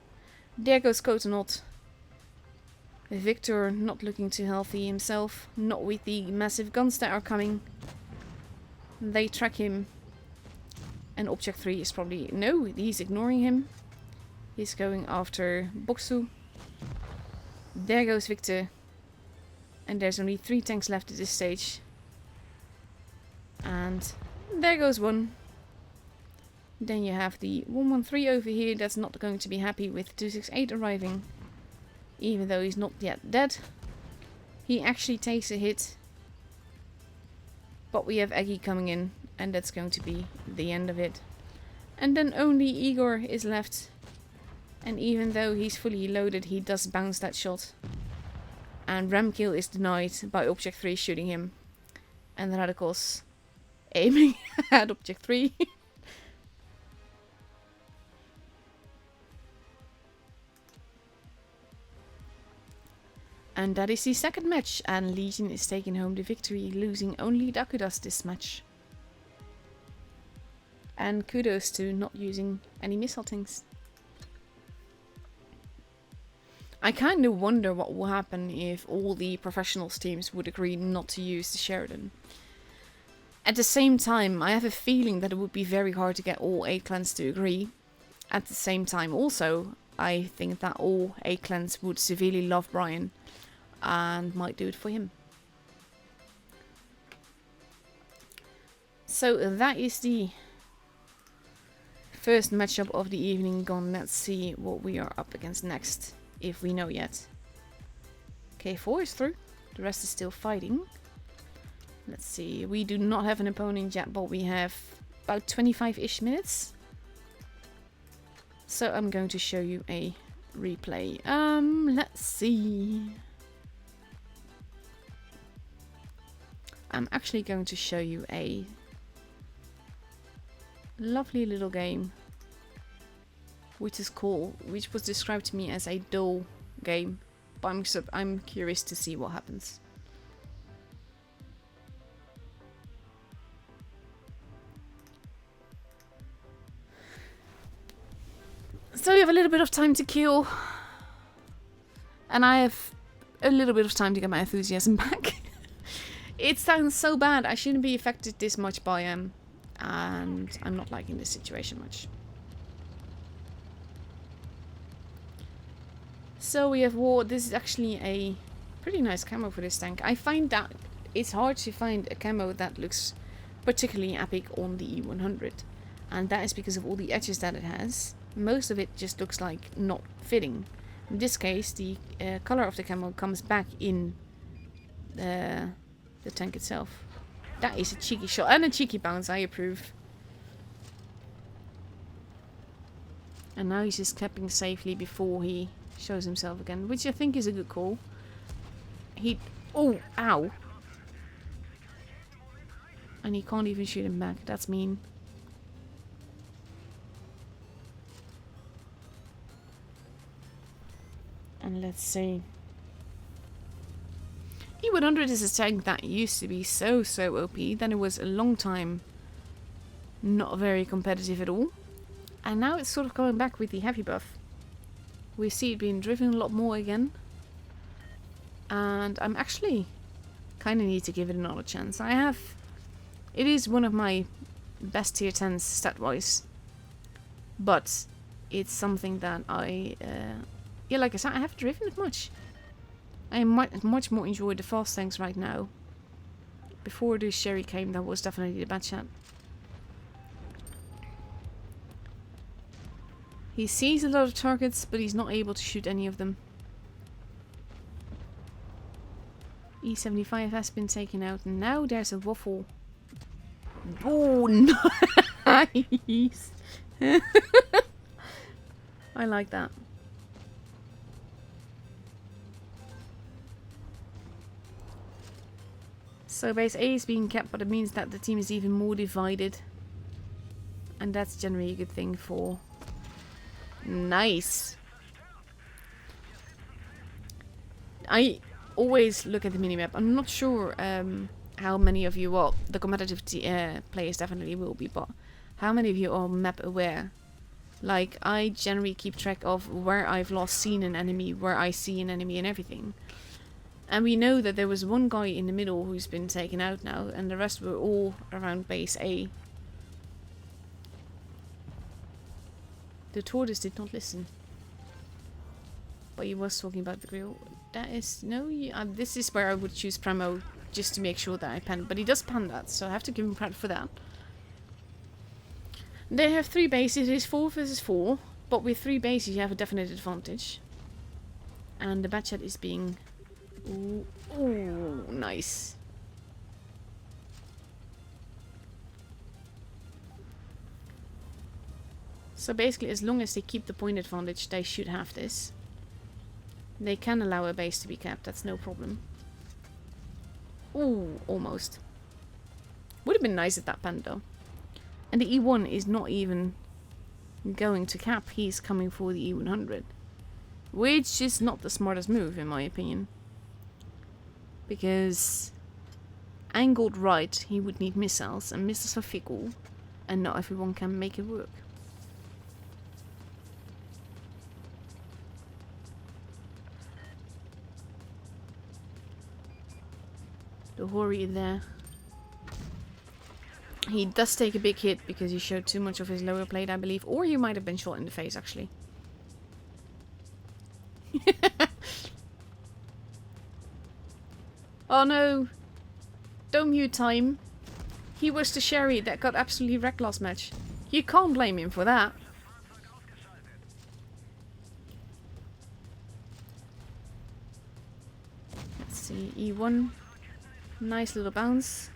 There goes Cotonut. Victor not looking too healthy himself. Not with the massive guns that are coming. They track him. And Object 3 is probably... No, he's ignoring him. He's going after Boxu. There goes Victor. And there's only 3 tanks left at this stage. And there goes one. Then you have the 113 over here that's not going to be happy with 268 arriving. Even though he's not yet dead. He actually takes a hit. But we have Eggy coming in. And that's going to be the end of it. And then only Igor is left. And even though he's fully loaded, he does bounce that shot. And ram kill is denied by Object 3 shooting him. And the Radicals aiming at Object 3. And that is the second match. And Legion is taking home the victory, losing only Dakudas this match. And kudos to not using any missile tanks. I kind of wonder what will happen if all the professionals teams would agree not to use the Sheridan. At the same time, I have a feeling that it would be very hard to get all 8 clans to agree. At the same time also, I think that all 8 clans would severely love Brian and might do it for him. So that is the first matchup of the evening gone. Let's see what we are up against next, if we know yet. K4 is through. The rest is still fighting. Let's see. We do not have an opponent yet, but we have about 25-ish minutes. So I'm going to show you a replay. Let's see. I'm actually going to show you a lovely little game, which was described to me as a dull game, but I'm curious to see what happens. So we have a little bit of time to kill, and I have a little bit of time to get my enthusiasm back. It sounds so bad. I shouldn't be affected this much by and I'm not liking this situation much. So we have war. This is actually a pretty nice camo for this tank. I find that it's hard to find a camo that looks particularly epic on the E100, and that is because of all the edges that it has. Most of it just looks like not fitting. In this case, the color of the camo comes back in the tank itself. That is a cheeky shot and a cheeky bounce. I approve. And now he's just capping safely before he shows himself again, which I think is a good call. Oh, ow. And he can't even shoot him back. That's mean. And let's see. E100 is a tank that used to be so OP. Then it was a long time not very competitive at all. And now it's sort of going back with the heavy buff. We see it being driven a lot more again. And I'm actually kind of need to give it another chance. It is one of my best tier 10s stat-wise. But it's something that yeah, like I said, I haven't driven it much. I much more enjoy the fast tanks right now. Before the Sherry came, that was definitely the bad shot. He sees a lot of targets, but he's not able to shoot any of them. E75 has been taken out, and now there's a waffle. Oh, nice! I like that. So base A is being kept, but it means that the team is even more divided. And that's generally a good thing for... Nice! I always look at the minimap. I'm not sure how many of you, well, the competitive players definitely will be, but how many of you are map aware? Like, I generally keep track of where I've last seen an enemy, where I see an enemy and everything. And we know that there was one guy in the middle who's been taken out now, and the rest were all around base A. The tortoise did not listen. But he was talking about the grill. That is... No, this is where I would choose Premo, just to make sure that I pan. But he does pan that, so I have to give him credit for that. They have 3 bases. It is 4 versus 4. But with 3 bases, you have a definite advantage. And the Batchat is being... Ooh, ooh, nice. So basically, as long as they keep the point advantage, they should have this. They can allow a base to be capped, that's no problem. Ooh, almost. Would have been nice at that pan though. And the E1 is not even going to cap, he's coming for the E100. Which is not the smartest move, in my opinion. Because angled right, he would need missiles, and missiles are fickle, and not everyone can make it work. The Hori there. He does take a big hit because he showed too much of his lower plate, I believe. Or he might have been shot in the face, actually. Oh no! Don't mute time. He was the Sherry that got absolutely wrecked last match. You can't blame him for that. Let's see, E1. Nice little bounce.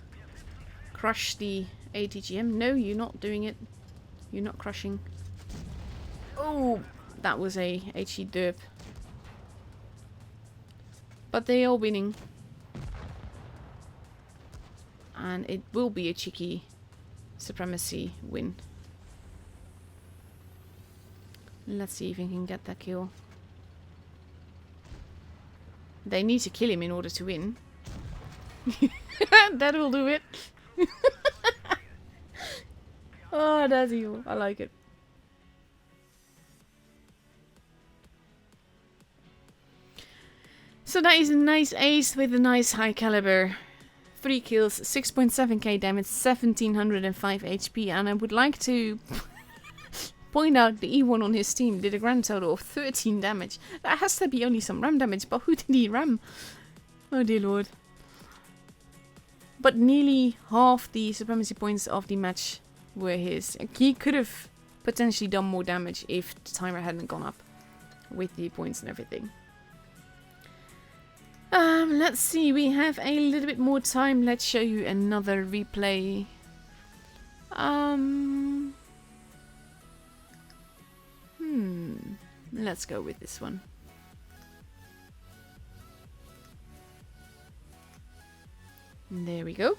Crush the ATGM. No, you're not doing it. You're not crushing. Oh, that was a HE derp. But they are winning. And it will be a cheeky supremacy win. Let's see if we can get that kill. They need to kill him in order to win. That will do it. Oh, that's evil. I like it. So that is a nice ace with a nice high caliber. 3 kills, 6.7k damage, 1705 HP, and I would like to point out the E1 on his team did a grand total of 13 damage. That has to be only some ram damage, but who did he ram? Oh dear lord. But nearly half the supremacy points of the match were his. He could have potentially done more damage if the timer hadn't gone up with the points and everything. Let's see, we have a little bit more time. Let's show you another replay. Let's go with this one. There we go.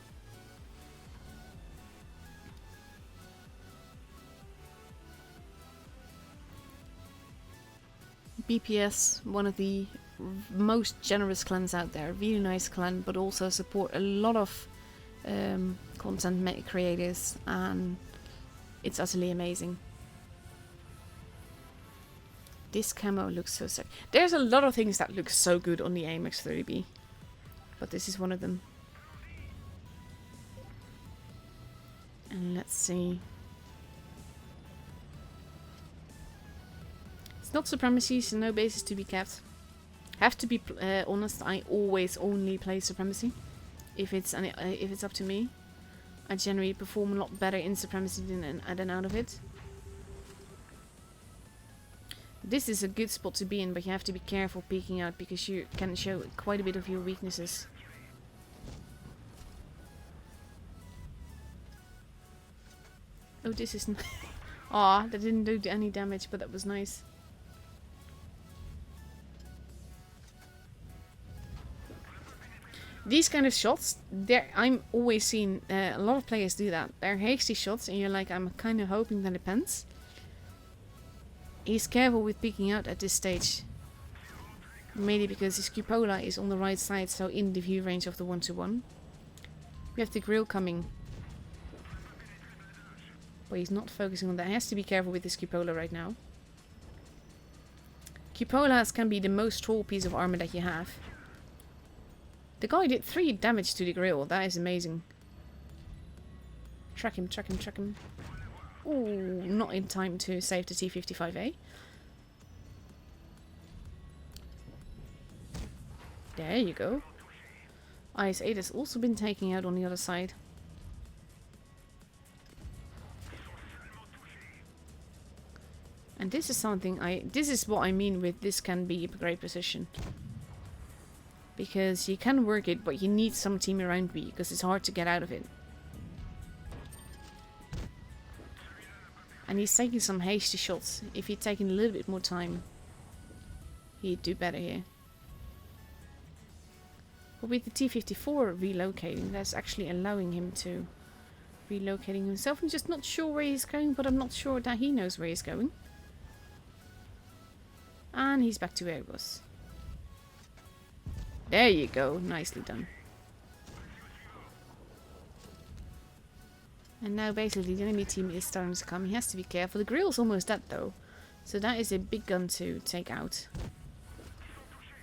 BPS, one of the most generous clans out there. Really nice clan, but also support a lot of content creators, and it's utterly amazing. This camo looks so sick. There's a lot of things that look so good on the AMX30B, but this is one of them. And let's see. It's not supremacy, so no bases to be capped. Have to be honest, I always only play supremacy. If it's up to me, I generally perform a lot better in supremacy than out of it. This is a good spot to be in, but you have to be careful peeking out because you can show quite a bit of your weaknesses. Oh, this is aw, that didn't do any damage, but that was nice. These kind of shots, I'm always seeing a lot of players do that. They're hasty shots, and you're like, I'm kind of hoping that it pans. He's careful with peeking out at this stage. Mainly because his cupola is on the right side, so in the view range of the 1-to-1. We have the grill coming. But he's not focusing on that. He has to be careful with his cupola right now. Cupolas can be the most troll piece of armor that you have. The guy did 3 damage to the grill. That is amazing. Track him, track him, track him. Ooh, not in time to save the T-55A. There you go. IS-8 has also been taken out on the other side. And this is something this is what I mean with this can be a great position. Because you can work it, but you need some team around me, because it's hard to get out of it. And he's taking some hasty shots. If he'd taken a little bit more time, he'd do better here. But with the T-54 relocating, that's actually allowing him to relocating himself. I'm just not sure where he's going, but I'm not sure that he knows where he's going. And he's back to where he was. There you go. Nicely done. And now basically the enemy team is starting to come. He has to be careful. The grill's almost dead though. So that is a big gun to take out.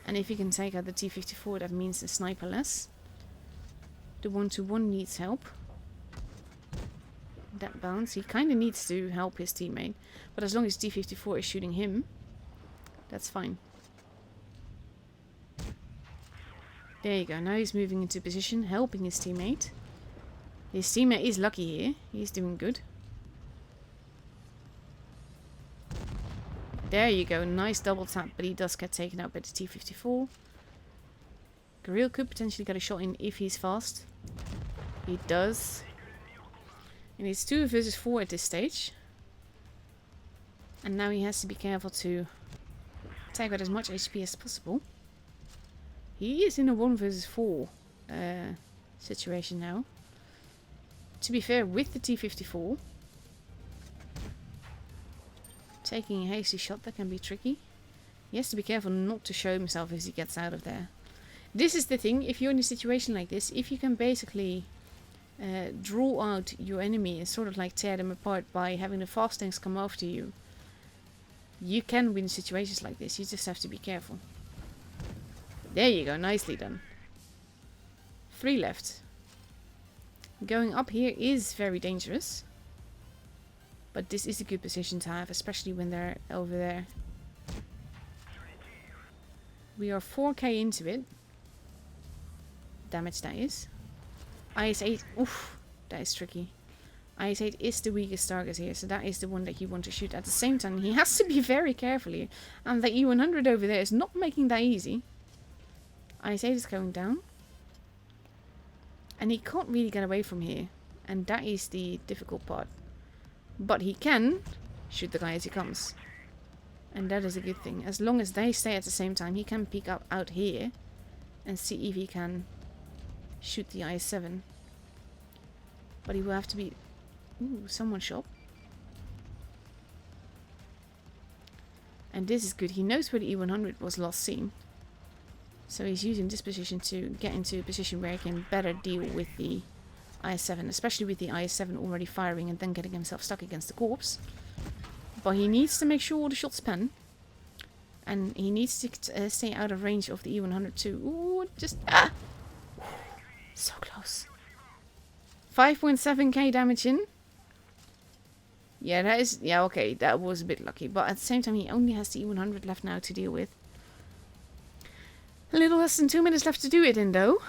And if you can take out the T-54, that means the sniper less. The 1-to-1 needs help. That bounce. He kind of needs to help his teammate. But as long as T-54 is shooting him, that's fine. There you go. Now he's moving into position, helping his teammate. His teammate is lucky here. He's doing good. There you go. Nice double tap, but he does get taken out by the T-54. Gorilla could potentially get a shot in if he's fast. He does. And it's 2 versus 4 at this stage. And now he has to be careful to take out as much HP as possible. He is in a 1 versus 4 situation now. To be fair, with the T-54, taking a hasty shot, that can be tricky. He has to be careful not to show himself as he gets out of there. This is the thing, if you're in a situation like this, if you can basically draw out your enemy and sort of like tear them apart by having the fast tanks come after you, you can win situations like this. You just have to be careful. There you go, nicely done. 3 left. Going up here is very dangerous. But this is a good position to have, especially when they're over there. We are 4k into it. Damage that is. IS-8, oof, that is tricky. IS-8 is the weakest target here, so that is the one that you want to shoot. At the same time, he has to be very careful here. And the E100 over there is not making that easy. IS-8 is going down. And he can't really get away from here. And that is the difficult part. But he can shoot the guy as he comes. And that is a good thing. As long as they stay at the same time, he can peek up out here and see if he can shoot the IS-7. But he will have to be... Ooh, someone shot. And this is good. He knows where the E100 was last seen. So he's using this position to get into a position where he can better deal with the IS-7. Especially with the IS-7 already firing and then getting himself stuck against the corpse. But he needs to make sure all the shots pan. And he needs to stay out of range of the E100 too. Ooh, just... Ah! So close. 5.7k damage in. Yeah, that is... Yeah, okay, that was a bit lucky. But at the same time, he only has the E100 left now to deal with. A little less than 2 minutes left to do it in, though.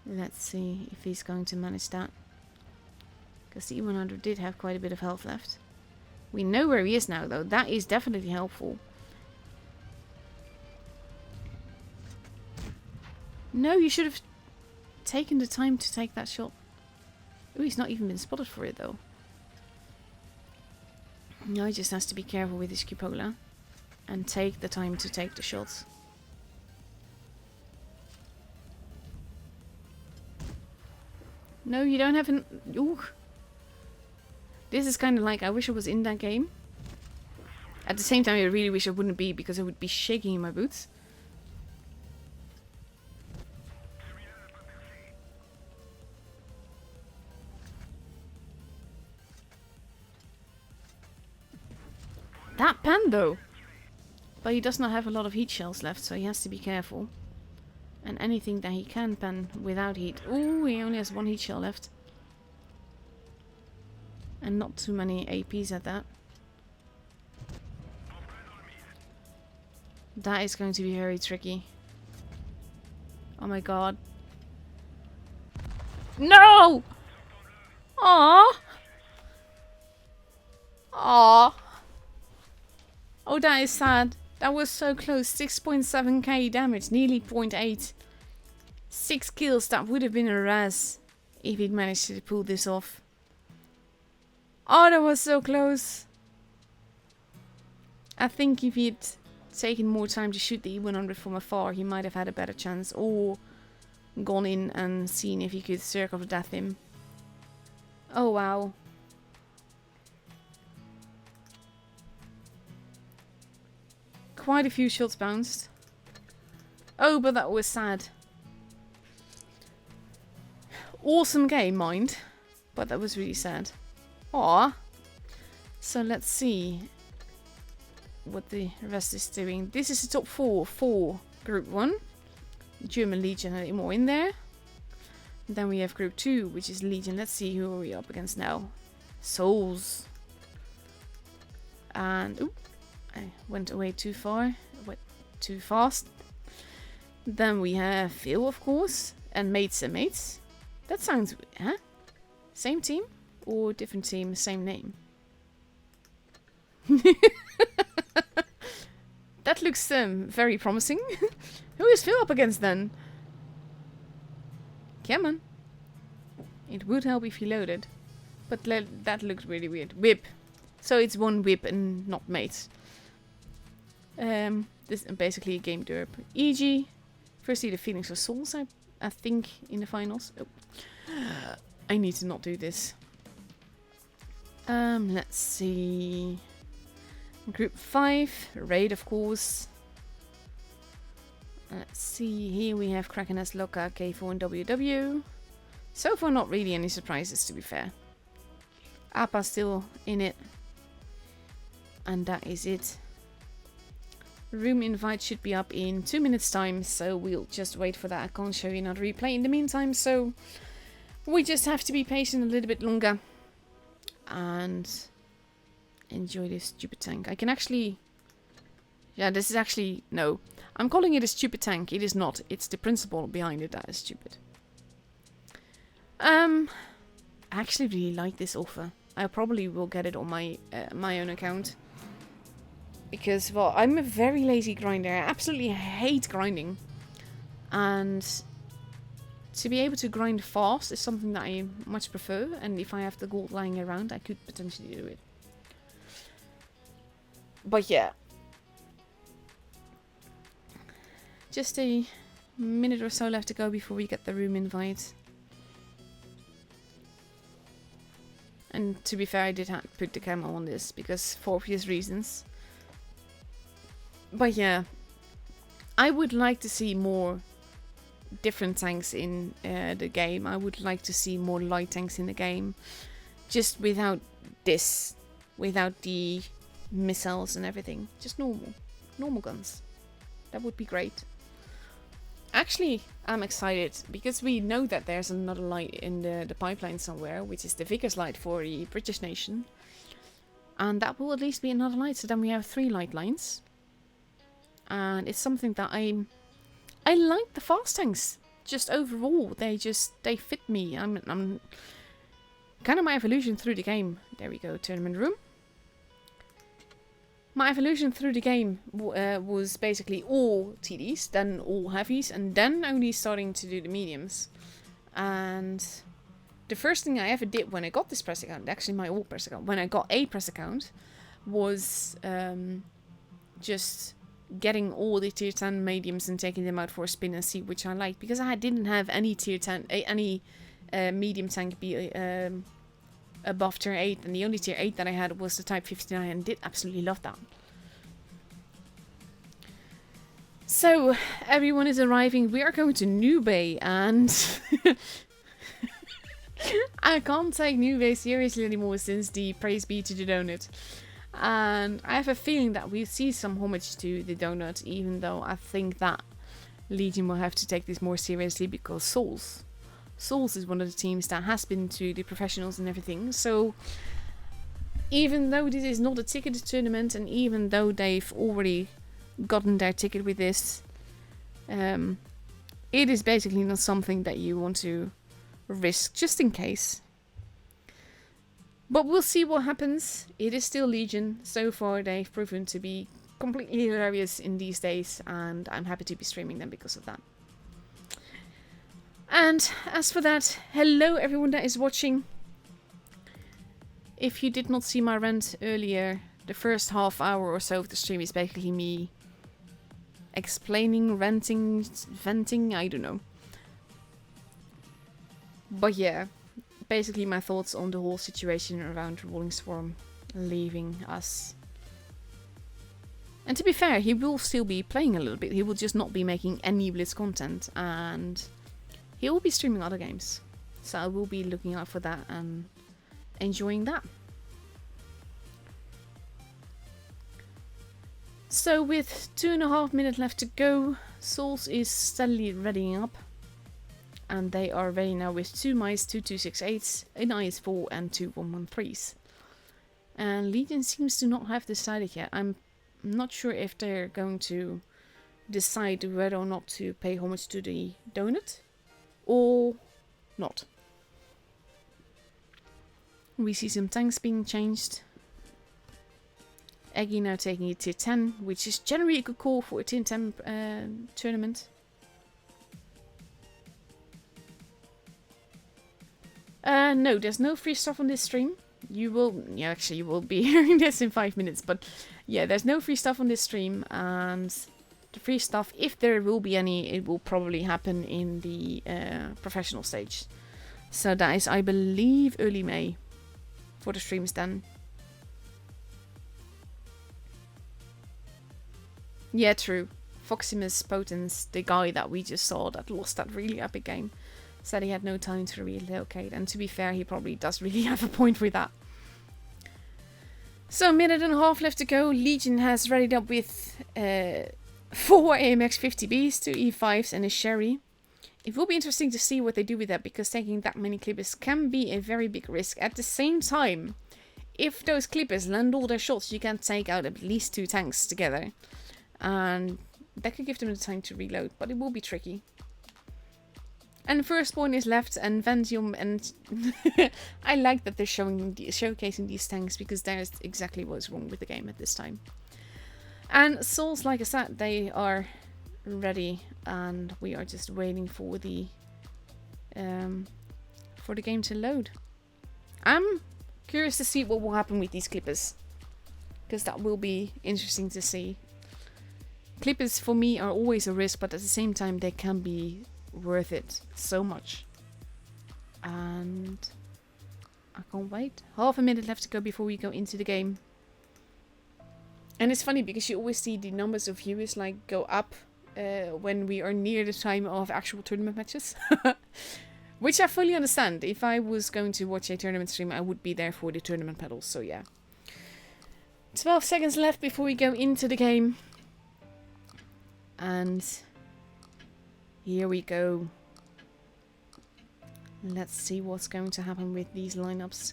Let's see if he's going to manage that. Because the E100 did have quite a bit of health left. We know where he is now, though. That is definitely helpful. No, you should have taken the time to take that shot. Oh, he's not even been spotted for it, though. Now he just has to be careful with his cupola. And take the time to take the shots. No, you don't have an... Ooh. This is kind of like, I wish I was in that game. At the same time, I really wish I wouldn't be, because I would be shaking in my boots. That pan, though. But he does not have a lot of heat shells left, so he has to be careful. And anything that he can pen without heat. Ooh, he only has 1 heat shell left. And not too many APs at that. That is going to be very tricky. Oh my god. No! Aww! Aww! Oh, that is sad. That was so close. 6.7k damage, nearly 0.8. 6 kills, that would have been a raz if he'd managed to pull this off. Oh, that was so close. I think if he'd taken more time to shoot the E100 from afar, he might have had a better chance. Or gone in and seen if he could circle to death him. Oh, wow. Quite a few shots bounced. Oh, but that was sad. Awesome game, mind. But that was really sad. Aww. So let's see what the rest is doing. This is the top 4 for Group 1. German Legion had more in there. Then we have Group 2, which is Legion. Let's see who are we up against now. Souls. And... Oop. I went away too far. Went too fast. Then we have Phil, of course. And Mates and Mates. That sounds... Huh? Same team? Or different team, same name? That looks very promising. Who is Phil up against then? Come on. It would help if he loaded. But that looked really weird. Whip. So it's 1 whip and not mates. This is basically a game derp. EG. Firstly, the Phoenix of Souls, I think, in the finals. Oh. I need to not do this. Let's see. Group 5. Raid, of course. Let's see. Here we have Kraken S, Loka, K4 and WW. So far, not really any surprises, to be fair. Appa still in it. And that is it. Room invite should be up in 2 minutes time, so we'll just wait for that. I can't show you another replay in the meantime, so we just have to be patient a little bit longer and enjoy this stupid tank. I can actually... Yeah, this is actually... No. I'm calling it a stupid tank. It is not. It's the principle behind it that is stupid. I actually really like this offer. I probably will get it on my my own account. Because, well, I'm a very lazy grinder. I absolutely hate grinding. And to be able to grind fast is something that I much prefer. And if I have the gold lying around, I could potentially do it. But yeah. Just a minute or so left to go before we get the room invite. And to be fair, I did put the camera on this because for obvious reasons. But yeah, I would like to see more different tanks in the game. I would like to see more light tanks in the game. Just without this. Without the missiles and everything. Just normal. Normal guns. That would be great. Actually, I'm excited because we know that there's another light in the pipeline somewhere, which is the Vickers light for the British nation. And that will at least be another light. So then we have 3 light lines. And it's something that I like the fast tanks. Just overall, they fit me. I'm kind of my evolution through the game. There we go, tournament room. My evolution through the game was basically all TDs, then all heavies, and then only starting to do the mediums. And the first thing I ever did when I got this press account, actually my old press account, when I got a press account, was just getting all the tier 10 mediums and taking them out for a spin and see which I liked, because I didn't have any tier 10, any medium tank be above tier 8, and the only tier 8 that I had was the Type 59 and did absolutely love that. So, everyone is arriving. We are going to New Bay, and I can't take New Bay seriously anymore since the praise be to the donut. And I have a feeling that we see some homage to the donut, even though I think that Legion will have to take this more seriously because Souls is one of the teams that has been to the professionals and everything. So even though this is not a ticketed tournament, and even though they've already gotten their ticket with this, it is basically not something that you want to risk just in case. But we'll see what happens. It is still Legion. So far they've proven to be completely hilarious in these days, and I'm happy to be streaming them because of that. And as for that, hello everyone that is watching. If you did not see my rant earlier, the first half hour or so of the stream is basically me explaining, ranting, venting, I don't know. But yeah, basically my thoughts on the whole situation around Rolling Storm leaving us. And to be fair, he will still be playing a little bit. He will just not be making any Blitz content, and he will be streaming other games. So I will be looking out for that and enjoying that. So with 2.5 minutes left to go, Souls is steadily readying up. And they are ready now with 2 mice, 2 268s, an IS-4 and 2 113s. And Legion seems to not have decided yet. I'm not sure if they're going to decide whether or not to pay homage to the donut or not. We see some tanks being changed. Eggy now taking a tier 10, which is generally a good call for a tier 10 tournament. No, there's no free stuff on this stream. You will, yeah, actually you will be hearing this in 5 minutes, but yeah, there's no free stuff on this stream, and the free stuff, if there will be any, it will probably happen in the professional stage. So that is, I believe, early May for the streams then. Yeah, true. Foximus Potens, the guy that we just saw that lost that really epic game, said he had no time to relocate, and to be fair, he probably does really have a point with that. So, 1.5 minutes left to go. Legion has readied up with 4 AMX 50Bs, 2 E5s and a Sherry. It will be interesting to see what they do with that, because taking that many clippers can be a very big risk. At the same time, if those clippers land all their shots, you can take out at least 2 tanks together. And that could give them the time to reload, but it will be tricky. And first point is left, and Vantium, and I like that they're showcasing these tanks, because that is exactly what's wrong with the game at this time. And Souls, like I said, they are ready, and we are just waiting for the game to load. I'm curious to see what will happen with these clippers, because that will be interesting to see. Clippers for me are always a risk, but at the same time they can be worth it so much. And I can't wait. 1/2 minute left to go before we go into the game. And it's funny because you always see the numbers of viewers like go up when we are near the time of actual tournament matches. Which I fully understand. If I was going to watch a tournament stream, I would be there for the tournament medals, so yeah. 12 seconds left before we go into the game. And here we go. Let's see what's going to happen with these lineups.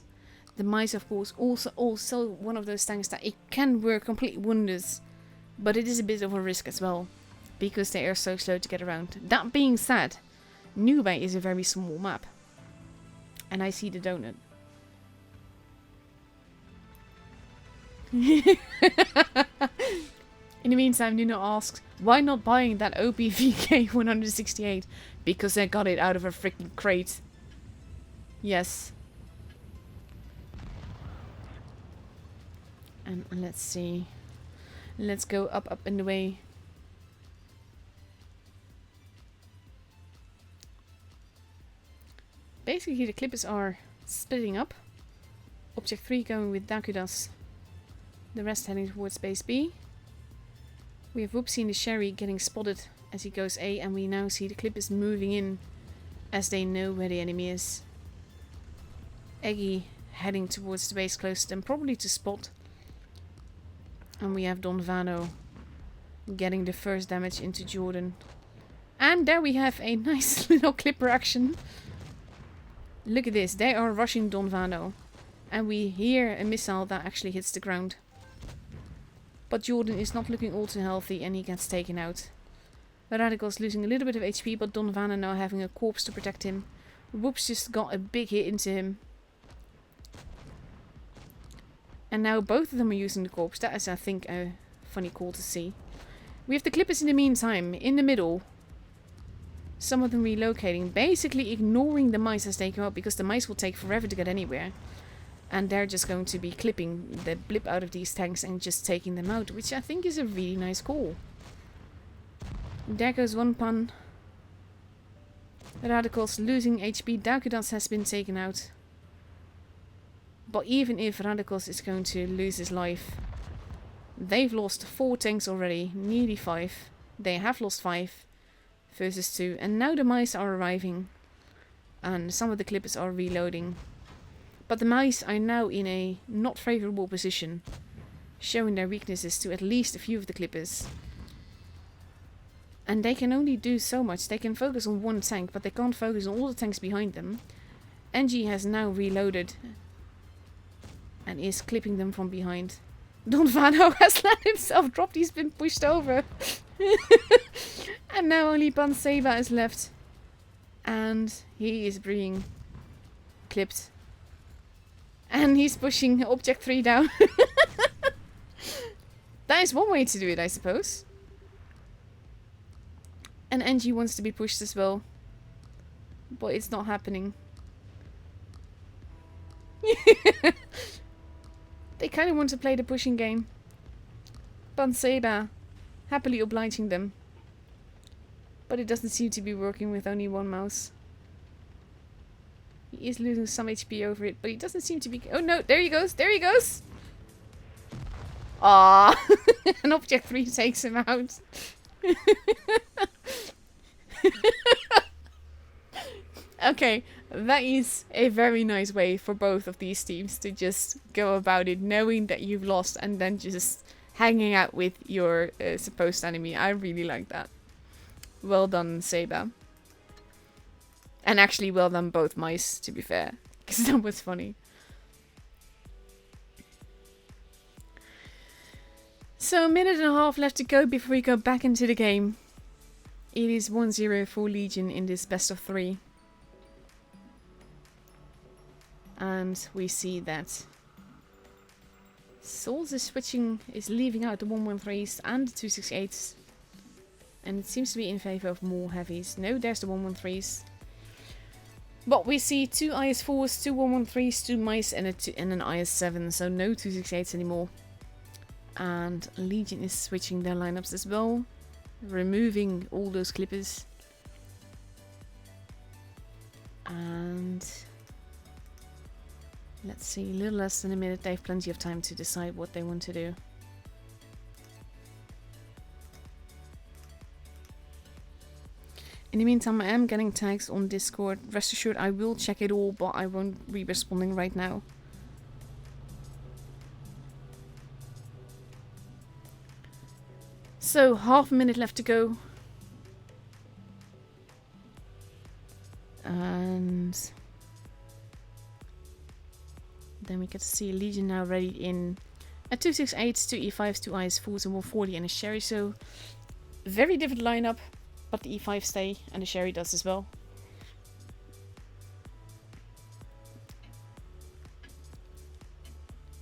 The mice, of course, also one of those tanks that it can work complete wonders, but it is a bit of a risk as well, because they are so slow to get around. That being said, Nube is a very small map, and I see the donut. In the meantime, Nuno asks, why not buying that OPVK 168? Because I got it out of a freaking crate. Yes. And let's see. Let's go up and away. Basically, the clippers are splitting up. Object 3 going with Dakudas. The rest heading towards base B. We have Whoopsie and the Sherry getting spotted as he goes A, and we now see the clippers moving in as they know where the enemy is. Eggy heading towards the base close to them, probably to spot. And we have Don Vano getting the first damage into Jordan. And there we have a nice little clipper action. Look at this. They are rushing Don Vano. And we hear a missile that actually hits the ground. But Jordan is not looking all too healthy and he gets taken out. The Radical's losing a little bit of HP, but Don Vano now having a corpse to protect him. Whoops just got a big hit into him. And now both of them are using the corpse. That is, I think, a funny call to see. We have the Clippers in the meantime, in the middle. Some of them relocating, basically ignoring the mice as they come up, because the mice will take forever to get anywhere. And they're just going to be clipping the blip out of these tanks and just taking them out, which I think is a really nice call. There goes one pun. The Radicals losing HP. Dakudas has been taken out. But even if Radicals is going to lose his life, they've lost 4 tanks already, nearly 5. They have lost 5 versus 2. And now the mice are arriving. And some of the Clippers are reloading. But the mice are now in a not favorable position, showing their weaknesses to at least a few of the Clippers. And they can only do so much. They can focus on one tank, but they can't focus on all the tanks behind them. NG has now reloaded and is clipping them from behind. Don Vano has let himself drop. He's been pushed over. And now only Panseba is left. And he is being clipped. And he's pushing Object 3 down. That is one way to do it, I suppose. And NG wants to be pushed as well. But it's not happening. They kind of want to play the pushing game. Panseba happily obliging them. But it doesn't seem to be working with only one mouse. He is losing some HP over it, but he doesn't seem to be... Oh no, there he goes, there he goes! Ah, and Object 3 takes him out. Okay, that is a very nice way for both of these teams to just go about it, knowing that you've lost and then just hanging out with your supposed enemy. I really like that. Well done, Seba. And actually well done both mice, to be fair, because that was funny. So a minute and a half left to go before we go back into the game. It is 1-0 for Legion in this best of 3. And we see that Souls is switching, is leaving out the 113s and the 268s. And it seems to be in favor of more heavies. No, there's the 113s. But we see 2 IS4s, 2 113s, 2 mice and an IS7. So no 268s anymore. And Legion is switching their lineups as well. Removing all those clippers. And let's see, a little less than a minute. They have plenty of time to decide what they want to do. In the meantime, I am getting tags on Discord. Rest assured, I will check it all, but I won't be responding right now. So, half a minute left to go. And then we get to see Legion now ready in a 268s, 2 E5s, 2 IS4s, and 140 and a Sherry. So, very different lineup, but the E5 stay and the Sherry does as well.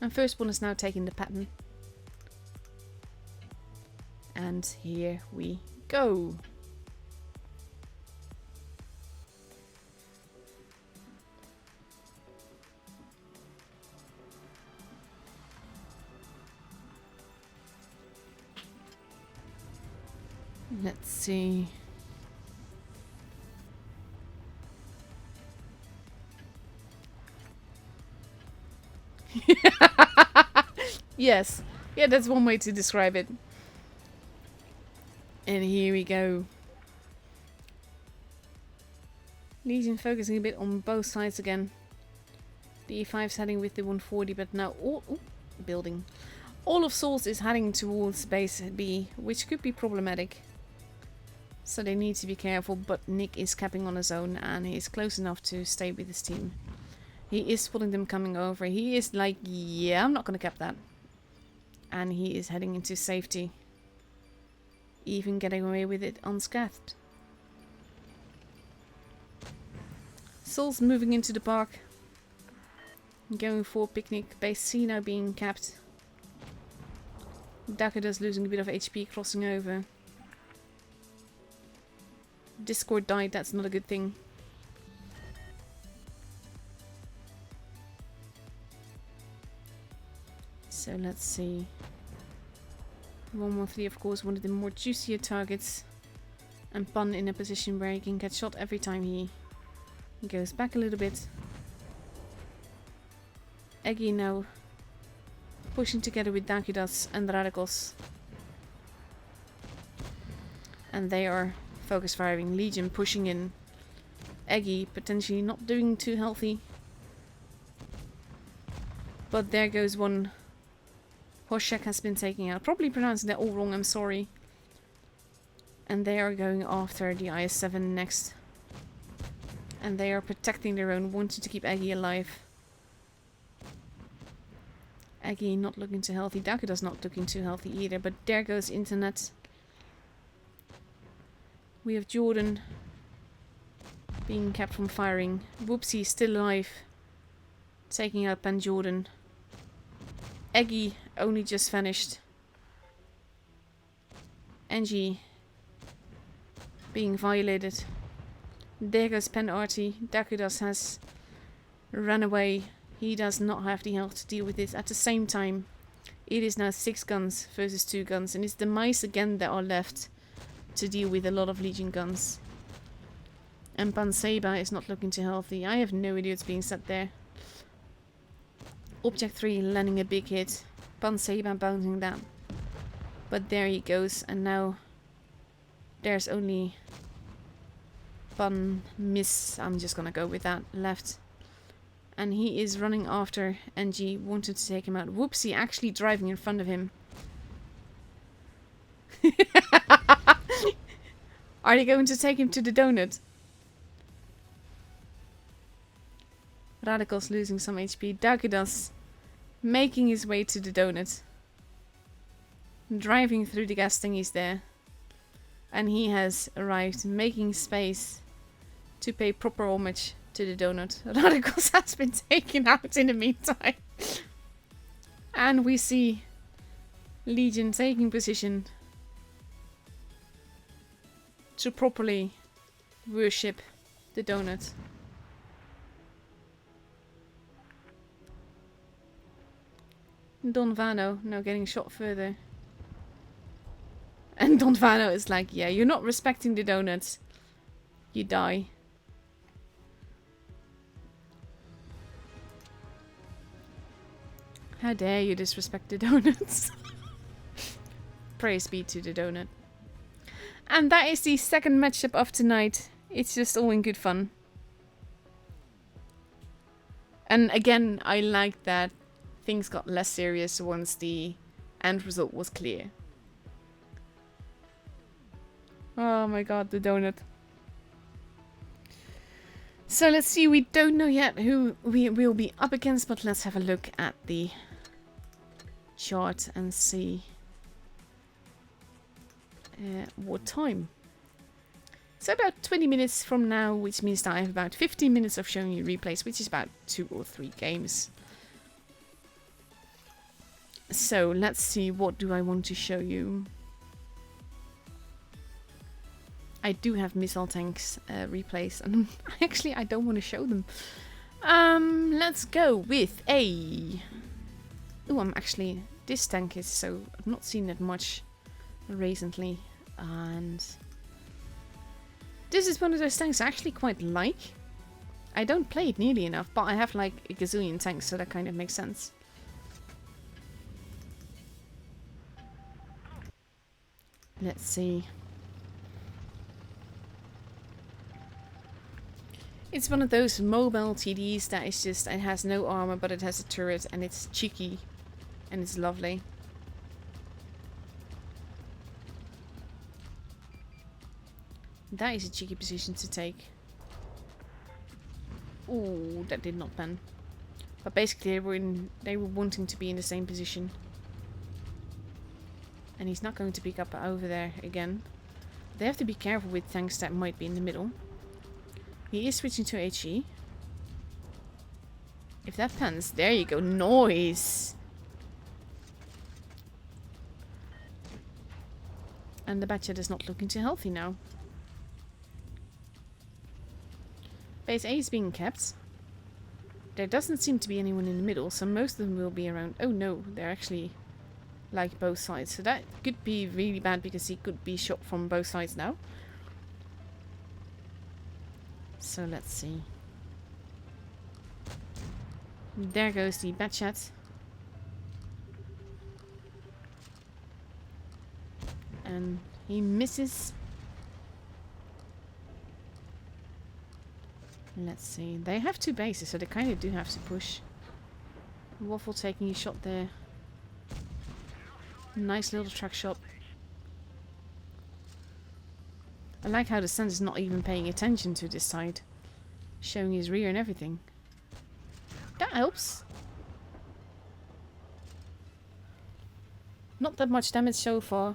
And first one is now taking the pattern. And here we go. Let's see. Yes. Yeah, that's one way to describe it. And here we go. Legion focusing a bit on both sides again. The E5's heading with the 140, but now building. All of Souls is heading towards base B, which could be problematic. So they need to be careful, but Nick is capping on his own and he is close enough to stay with his team. He is spotting them coming over. He is like, yeah, I'm not going to cap that. And he is heading into safety. Even getting away with it unscathed. Souls moving into the park. Going for picnic. Base C now being capped. Dakota's losing a bit of HP crossing over. Discord died, that's not a good thing. So let's see. 113 of course one of the more juicier targets. And Pan in a position where he can get shot every time he goes back a little bit. Eggy now pushing together with Dakudas and Radikos. And they are focus firing. Legion pushing in. Eggy potentially not doing too healthy. But there goes one. Hoshek has been taken out. Probably pronouncing that all wrong, I'm sorry. And they are going after the IS-7 next. And they are protecting their own, wanting to keep Eggy alive. Eggy not looking too healthy. Dakuda's not looking too healthy either. But there goes Internet. We have Jordan being kept from firing. Whoopsie still alive. Taking out Pan Jordan. Eggy only just vanished. Angie being violated. There goes Pan Arty. Dakudas has run away. He does not have the health to deal with this. At the same time, it is now 6 guns versus 2 guns. And it's the mice again that are left to deal with a lot of Legion guns. And Pan Seba is not looking too healthy. I have no idea what's being said there. Object 3 landing a big hit. Pan Seba bouncing that. But there he goes. And now there's only Pan Miss. I'm just gonna go with that. Left. And he is running after NG. Wanted to take him out. Whoopsie actually driving in front of him. Are they going to take him to the donut? Radical's losing some HP. Dakudas making his way to the donut. Driving through the gas thingies there. And he has arrived, making space to pay proper homage to the donut. Radicals has been taken out in the meantime. And we see Legion taking position to properly worship the donut. Don Vano now getting shot further. And Don Vano is like, yeah, you're not respecting the donuts. You die. How dare you disrespect the donuts. Praise be to the donut. And that is the second matchup of tonight. It's just all in good fun. And again, I like that things got less serious once the end result was clear. Oh my god, the donut. So let's see, we don't know yet who we will be up against, but let's have a look at the chart and see what time. So about 20 minutes from now, which means that I have about 15 minutes of showing you replays, which is about 2 or 3 games. So let's see, what do I want to show you? I do have missile tanks replays, and actually I don't want to show them. Let's go with a... Oh, I'm actually... This tank is so... I've not seen it much recently, and... This is one of those tanks I actually quite like. I don't play it nearly enough, but I have like a gazillion tanks, so that kind of makes sense. Let's see. It's one of those mobile TDs that is just, it has no armor, but it has a turret, and it's cheeky, and it's lovely. That is a cheeky position to take. Ooh, that did not pan. But basically they were wanting to be in the same position. And he's not going to pick up over there again. They have to be careful with tanks that might be in the middle. He is switching to HE. If that pans, there you go, noise! And the Batchet is not looking too healthy now. Base A is being kept. There doesn't seem to be anyone in the middle, so most of them will be around... Oh no, they're actually like both sides. So that could be really bad because he could be shot from both sides now. So let's see. There goes the Batchet. And he misses. Let's see. They have two bases, so they kind of do have to push. Waffle taking a shot there. Nice little track shot. I like how the Sun is not even paying attention to this side. Showing his rear and everything. That helps. Not that much damage so far.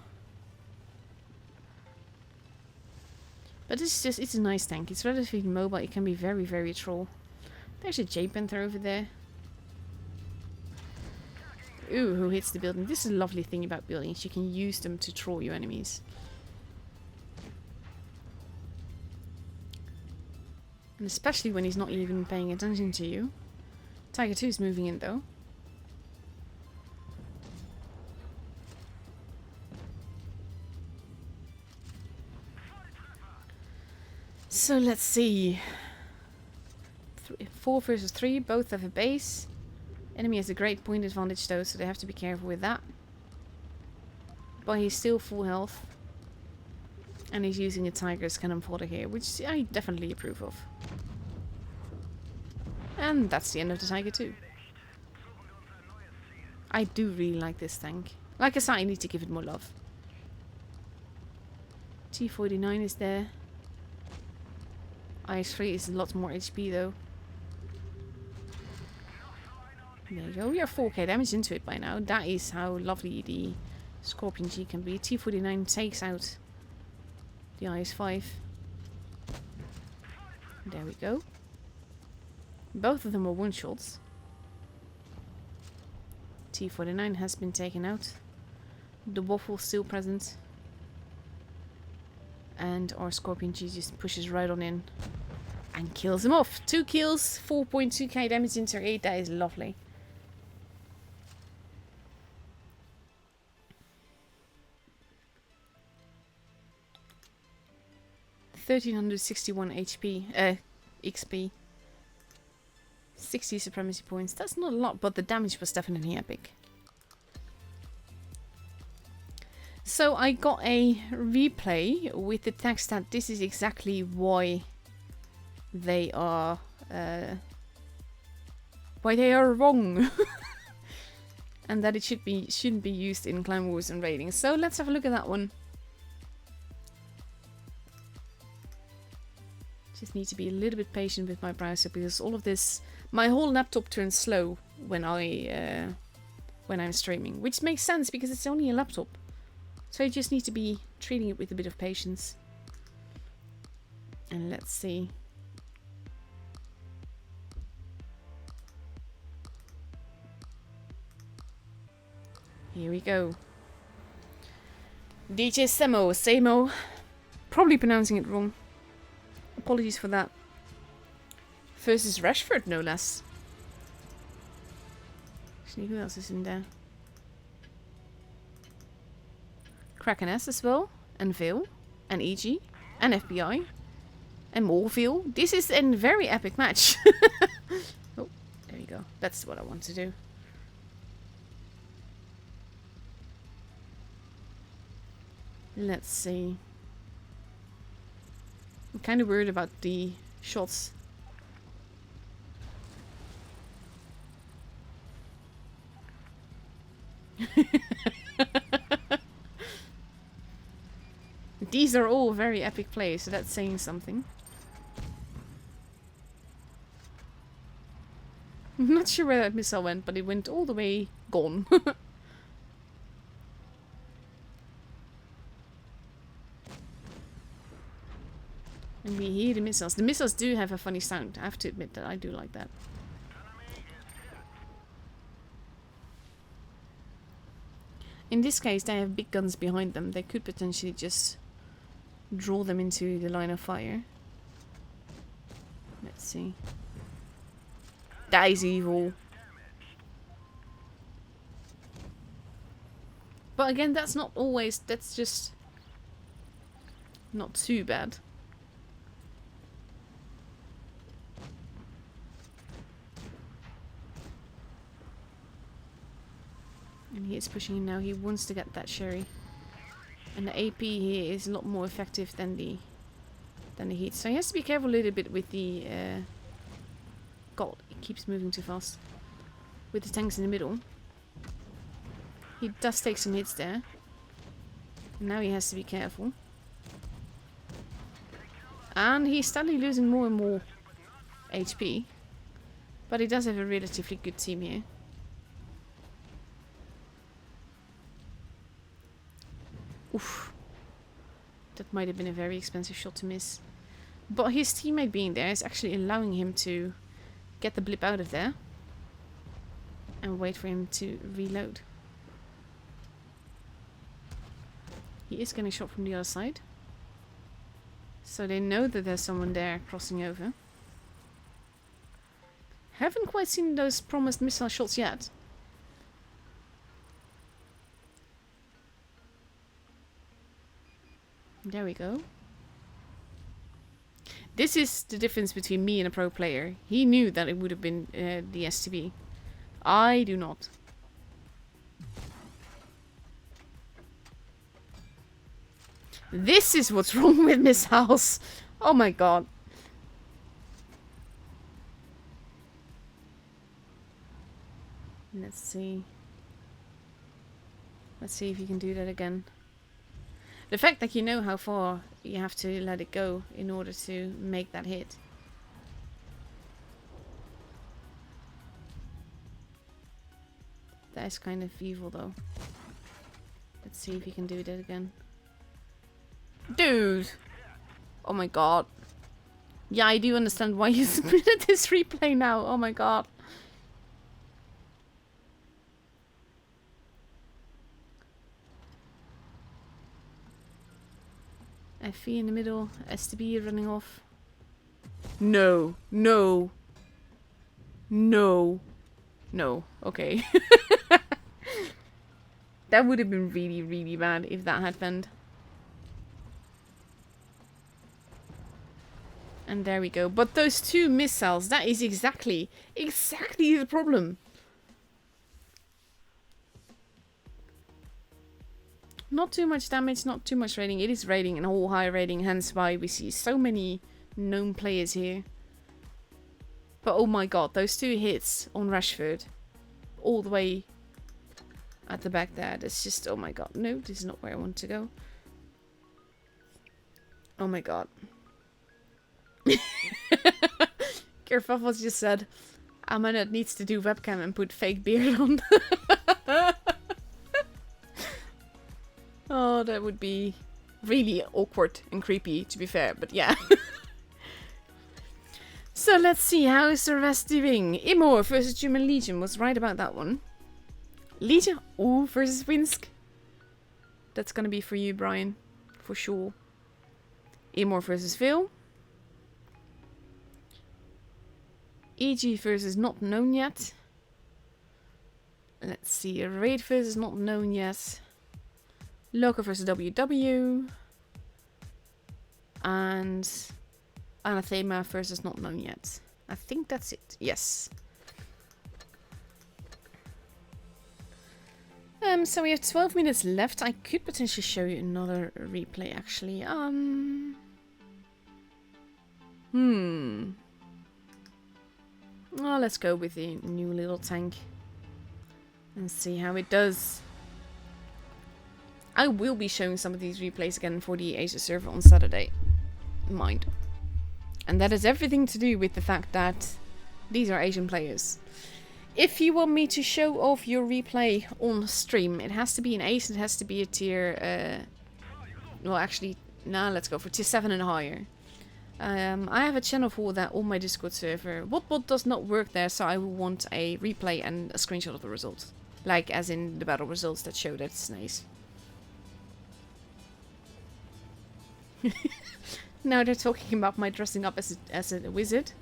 But this is just, it's a nice tank. It's relatively mobile. It can be very, very troll. There's a J-Panther over there. Ooh, who hits the building? This is a lovely thing about buildings. You can use them to troll your enemies. And especially when he's not even paying attention to you. Tiger 2 is moving in though. So let's see. 4 versus 3, both have a base. Enemy has a great point advantage though, so they have to be careful with that. But he's still full health. And he's using a Tiger's cannon fodder here, which I definitely approve of. And that's the end of the Tiger 2. I do really like this tank. Like I said, I need to give it more love. T49 is there. IS-3 is a lot more HP though. There you go. We are 4k damage into it by now. That is how lovely the Scorpion G can be. T49 takes out the IS-5. There we go. Both of them are one-shots. T49 has been taken out. The Waffle still present. And our Scorpion G just pushes right on in. And kills him off. 2 kills, 4.2k damage into 8. That is lovely. $1,361 HP, XP. 60 supremacy points. That's not a lot, but the damage was definitely epic. So I got a replay with the text that this is exactly why they are wrong. And that it shouldn't be used in Clan Wars and raiding. So let's have a look at that one. Just need to be a little bit patient with my browser because all of this, my whole laptop turns slow when I'm streaming, which makes sense because it's only a laptop. So you just need to be treating it with a bit of patience. And let's see. Here we go. DJ Semo, probably pronouncing it wrong. Apologies for that. Versus Rashford, no less. Actually, who else is in there? Kraken S as well, and Veil, and EG, and FBI, and more Veil. This is a very epic match. Oh, there you go. That's what I want to do. Let's see. I'm kind of worried about the shots. These are all very epic plays, so that's saying something. I'm not sure where that missile went, but it went all the way gone. And we hear the missiles. The missiles do have a funny sound. I have to admit that I do like that. In this case, they have big guns behind them. They could potentially just draw them into the line of fire. Let's see. That is evil. But again, that's not always... That's just... not too bad. And he is pushing in now. He wants to get that sherry. And the AP here is a lot more effective than the heat. So he has to be careful a little bit with the... God, it keeps moving too fast. With the tanks in the middle. He does take some hits there. And now he has to be careful. And he's steadily losing more and more HP. But he does have a relatively good team here. Oof. That might have been a very expensive shot to miss. But his teammate being there is actually allowing him to get the blip out of there. And wait for him to reload. He is getting shot from the other side. So they know that there's someone there crossing over. Haven't quite seen those promised missile shots yet. There we go. This is the difference between me and a pro player. He knew that it would have been the STB. I do not. This is what's wrong with missiles. Oh my god. Let's see. Let's see if you can do that again. The fact that you know how far you have to let it go in order to make that hit. That is kind of evil though. Let's see if you can do that again. Dude! Oh my god. Yeah, I do understand why you submitted this replay now. Oh my god. FE in the middle, STB running off. No, no, no, no. Okay. That would have been really, really bad if that had happened. And there we go. But those two missiles, that is exactly the problem. Not too much damage, not too much rating. It is rating, an all high rating, hence why we see so many known players here. But oh my god, those two hits on Rashford. All the way at the back there. That's just, oh my god. No, this is not where I want to go. Oh my god. Kerfuffles just said, Amanat needs to do webcam and put fake beard on. Oh, that would be really awkward and creepy, to be fair, but yeah. So let's see, how is the rest doing? Imor versus German Legion was right about that one. Legion versus Winsk. That's gonna be for you, Brian, for sure. Imor versus Phil. EG versus not known yet. Let's see, Raid versus not known yet. Loco versus WW. And Anathema versus not known yet. I think that's it. Yes. So we have 12 minutes left. I could potentially show you another replay actually. Oh, let's go with the new little tank and see how it does. I will be showing some of these replays again for the Asia server on Saturday. Mind. And that has everything to do with the fact that these are Asian players. If you want me to show off your replay on stream, it has to be an ace, it has to be a tier, well actually, nah, let's go for tier 7 and higher. I have a channel for that on my Discord server. What does not work there, so I will want a replay and a screenshot of the results. Like, as in the battle results that show that it's nice. Now they're talking about my dressing up as a wizard.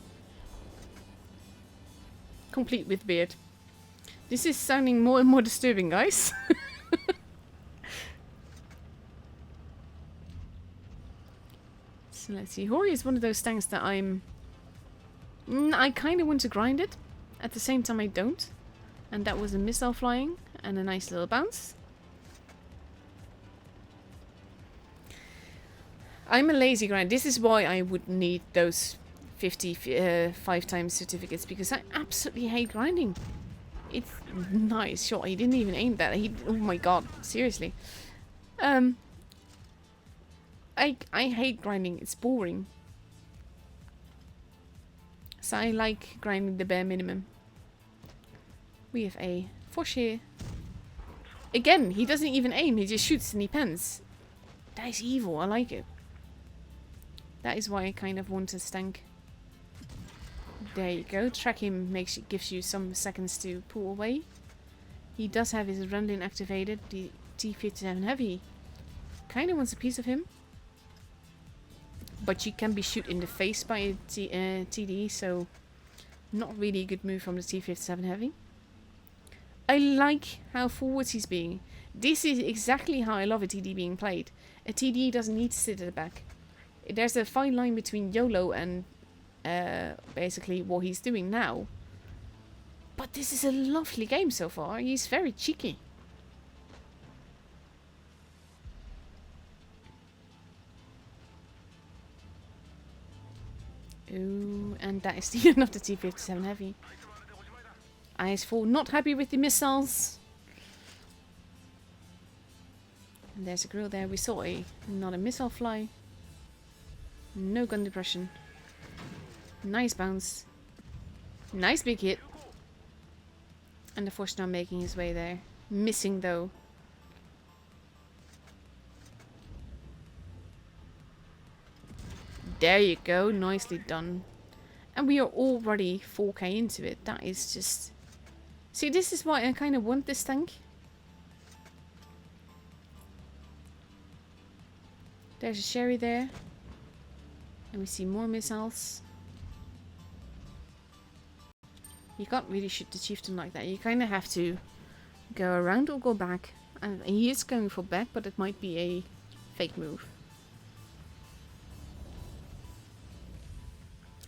Complete with beard. This is sounding more and more disturbing, guys. So let's see. Hori is one of those tanks that I kind of want to grind it. At the same time I don't. And that was a missile flying and a nice little bounce. I'm a lazy grinder. This is why I would need those 55 times certificates, because I absolutely hate grinding. It's nice shot. He didn't even aim that. Oh my god, seriously. I hate grinding. It's boring. So I like grinding the bare minimum. We have a Foch here. Again, he doesn't even aim. He just shoots and he pens. That is evil. I like it. That is why I kind of want a stank. There you go. Track him gives you some seconds to pull away. He does have his adrenaline activated. The T-57 Heavy kind of wants a piece of him. But you can be shot in the face by a TD, so not really a good move from the T-57 Heavy. I like how forwards he's being. This is exactly how I love a TD being played. A TD doesn't need to sit at the back. There's a fine line between YOLO and basically what he's doing now. But this is a lovely game so far. He's very cheeky. Ooh, and that is the end of the T-57 Heavy. IS-4 not happy with the missiles. And there's a grill there. We saw not a missile fly. No gun depression. Nice bounce. Nice big hit. And the Foch now making his way there. Missing though. There you go. Nicely done. And we are already 4k into it. That is just... See, this is why I kind of want this tank. There's a Sherry there. And we see more missiles. You can't really shoot the chieftain like that. You kind of have to go around or go back. And he is going for back, but it might be a fake move.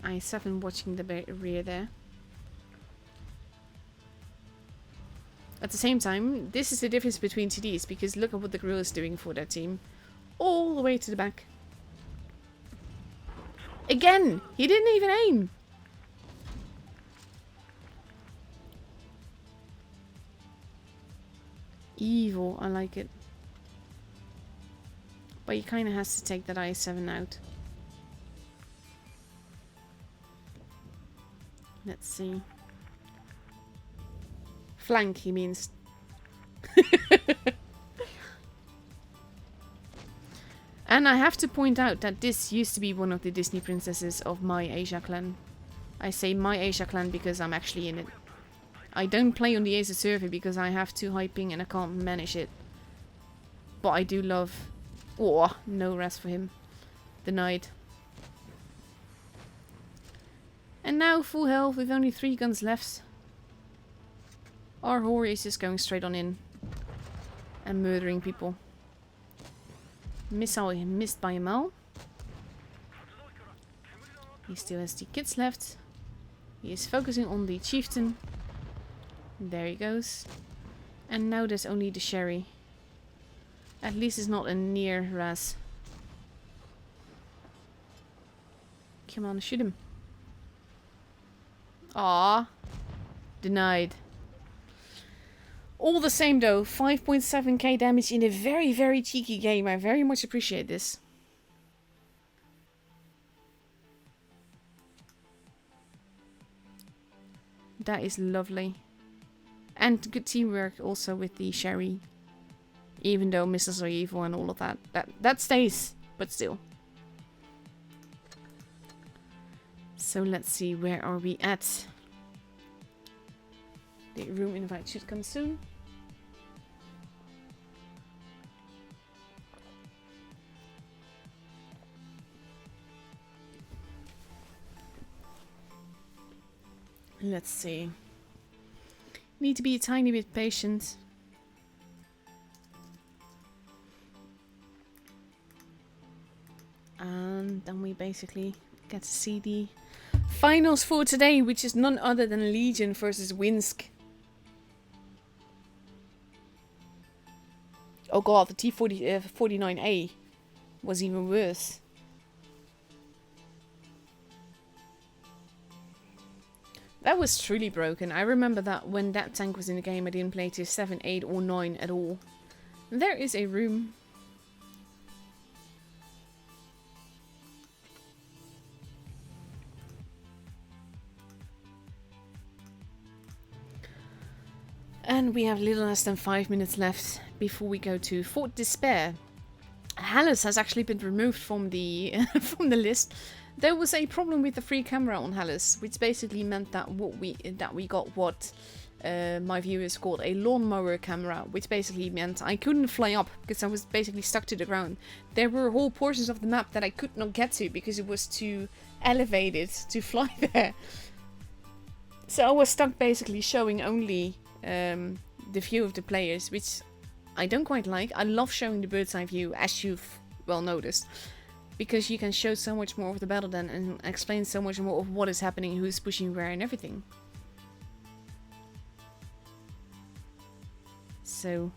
I-7 watching the rear there. At the same time, this is the difference between TDs, because look at what the gorilla is doing for their team. All the way to the back. Again! He didn't even aim! Evil, I like it. But he kind of has to take that I-7 out. Let's see. Flank, he means. And I have to point out that this used to be one of the Disney princesses of my Asia clan. I say my Asia clan because I'm actually in it. I don't play on the Asia server because I have too high ping and I can't manage it. But I do love... Oh, no rest for him. Denied. And now full health with only 3 guns left. Our Hori is just going straight on in. And murdering people. Missile missed by a mile. He still has the kids left. He is focusing on the chieftain. There he goes. And now there's only the Sherry. At least it's not a near Raz. Come on, shoot him. Ah, denied. All the same though, 5.7k damage in a very, very cheeky game. I very much appreciate this. That is lovely. And good teamwork also with the Sherry. Even though missiles are evil and all of that. That stays, but still. So let's see, where are we at? The room invite should come soon. Let's see. Need to be a tiny bit patient. And then we basically get to see the finals for today, which is none other than Legion versus Winsk. Oh god, the T-49A was even worse. That was truly broken. I remember that when that tank was in the game, I didn't play Tier 7, 8 or 9 at all. There is a room. And we have little less than 5 minutes left before we go to Fort Despair. Hallis has actually been removed from the from the list. There was a problem with the free camera on Hallis, which basically meant that we got what my viewers called a lawnmower camera, which basically meant I couldn't fly up because I was basically stuck to the ground. There were whole portions of the map that I could not get to because it was too elevated to fly there. So I was stuck basically showing only the view of the players, which I don't quite like. I love showing the bird's eye view, as you've well noticed, because you can show so much more of the battle then and explain so much more of what is happening, who's pushing where and everything. So,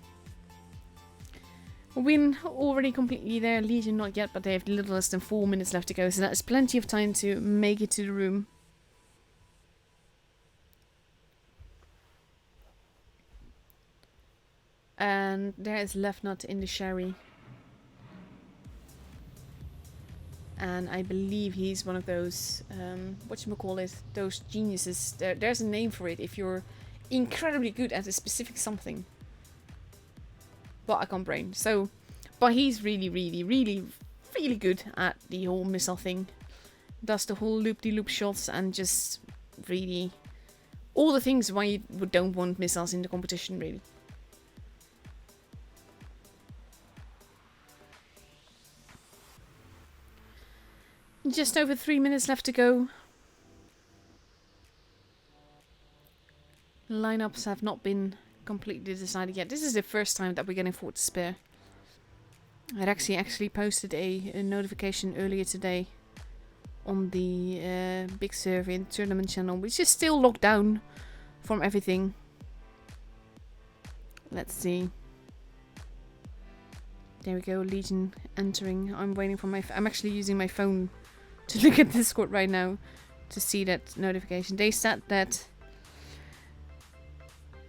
win already completely there, Legion not yet, but they have little less than 4 minutes left to go, so that is plenty of time to make it to the room. And there is Lefnut in the Sherry. And I believe he's one of those, whatchamacallit, those geniuses. There's a name for it if you're incredibly good at a specific something. But I can't brain. So, but he's really, really, really, really good at the whole missile thing. Does the whole loop-de-loop shots and just really all the things why you don't want missiles in the competition, really. Just over 3 minutes left to go. Lineups have not been completely decided yet. This is the first time that we're getting Fort Despair. I'd actually posted a notification earlier today on the big server in the tournament channel, which is still locked down from everything. Let's see. There we go, Legion entering. I'm waiting for my... I'm actually using my phone to look at Discord right now to see that notification. They said that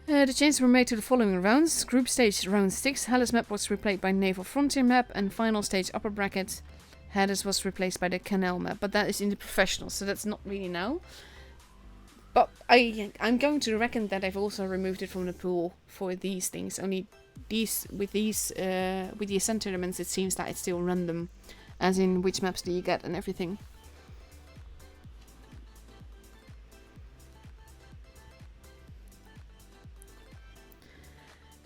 the changes were made to the following rounds. Group stage round 6, Hallis map was replaced by Naval Frontier map, and final stage upper bracket, Hades was replaced by the Canal map. But that is in the professional, so that's not really now. But I'm going to reckon that I've also removed it from the pool for these things. Only with the Ascent Tournaments, it seems that it's still random, as in which maps do you get and everything.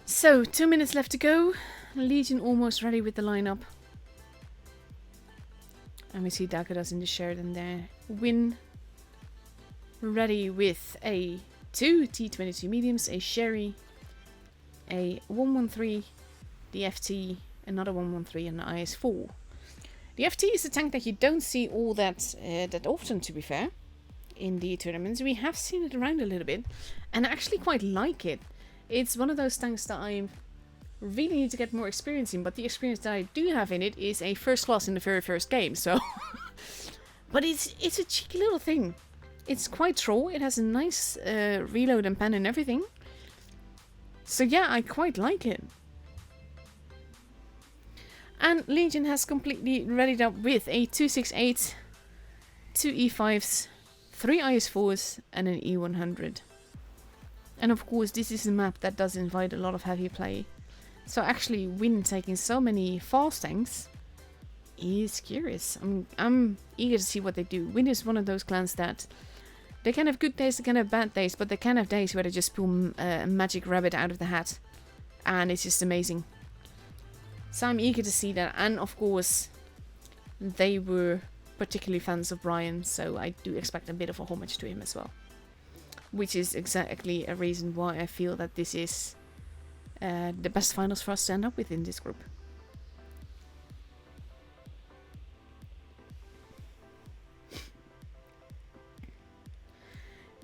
So, 2 minutes left to go. Legion almost ready with the lineup. And we see Dagadas in the Sheridan there. Win ready with a 2 T-22 mediums, a Sherry, a 113, the FT, another 113 and the IS-4. The FT is a tank that you don't see all that often, to be fair, in the tournaments. We have seen it around a little bit, and I actually quite like it. It's one of those tanks that I really need to get more experience in, but the experience that I do have in it is a first class in the very first game, so... But it's a cheeky little thing. It's quite troll, it has a nice reload and pen and everything. So yeah, I quite like it. And Legion has completely readied up with a 268, 2 E5s, 3 IS4s, and an E100. And of course, this is a map that does invite a lot of heavy play. So actually, Win taking so many fast tanks is curious. I'm eager to see what they do. Win is one of those clans that they can have good days, they can have bad days, but they can have days where they just pull a magic rabbit out of the hat. And it's just amazing. So I'm eager to see that. And of course, they were particularly fans of Brian, so I do expect a bit of a homage to him as well. Which is exactly a reason why I feel that this is the best finals for us to end up with in this group.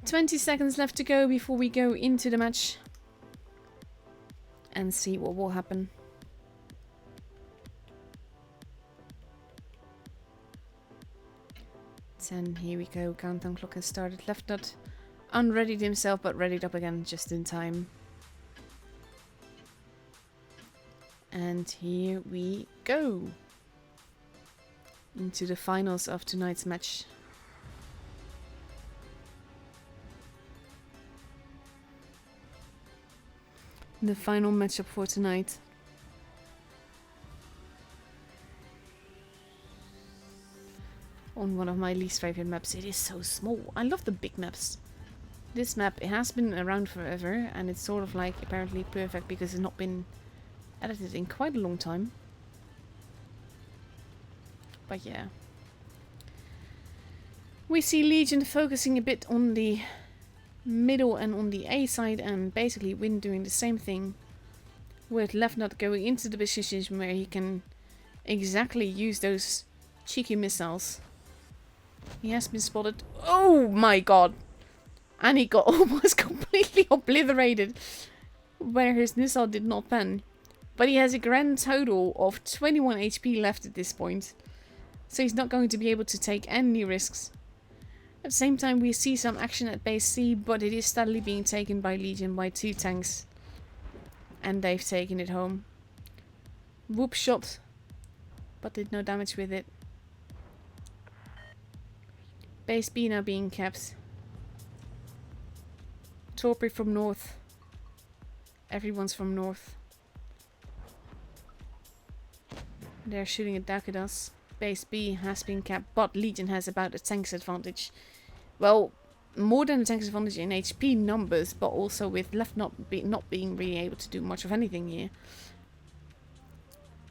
"20 seconds left to go before we go into the match and see what will happen. And here we go, countdown clock has started. Left not unreadied himself, but readied up again just in time. And here we go into the finals of tonight's match. The final matchup for tonight. On one of my least favorite maps. It is so small. I love the big maps. This map, it has been around forever, and it's sort of like apparently perfect because it's not been edited in quite a long time. But yeah. We see Legion focusing a bit on the middle and on the A side, and basically Win doing the same thing, with Left not going into the positions where he can exactly use those cheeky missiles. He has been spotted. Oh my god! And he got almost completely obliterated where his missile did not pan. But he has a grand total of 21 HP left at this point. So he's not going to be able to take any risks. At the same time, we see some action at base C, but it is steadily being taken by Legion by 2 tanks. And they've taken it home. Whoop shot, but did no damage with it. Base B now being kept. Torpid from north. Everyone's from north. They're shooting at Dakudas. Base B has been kept, but Legion has about a tank's advantage. Well, more than a tank's advantage in HP numbers, but also with Left not being really able to do much of anything here.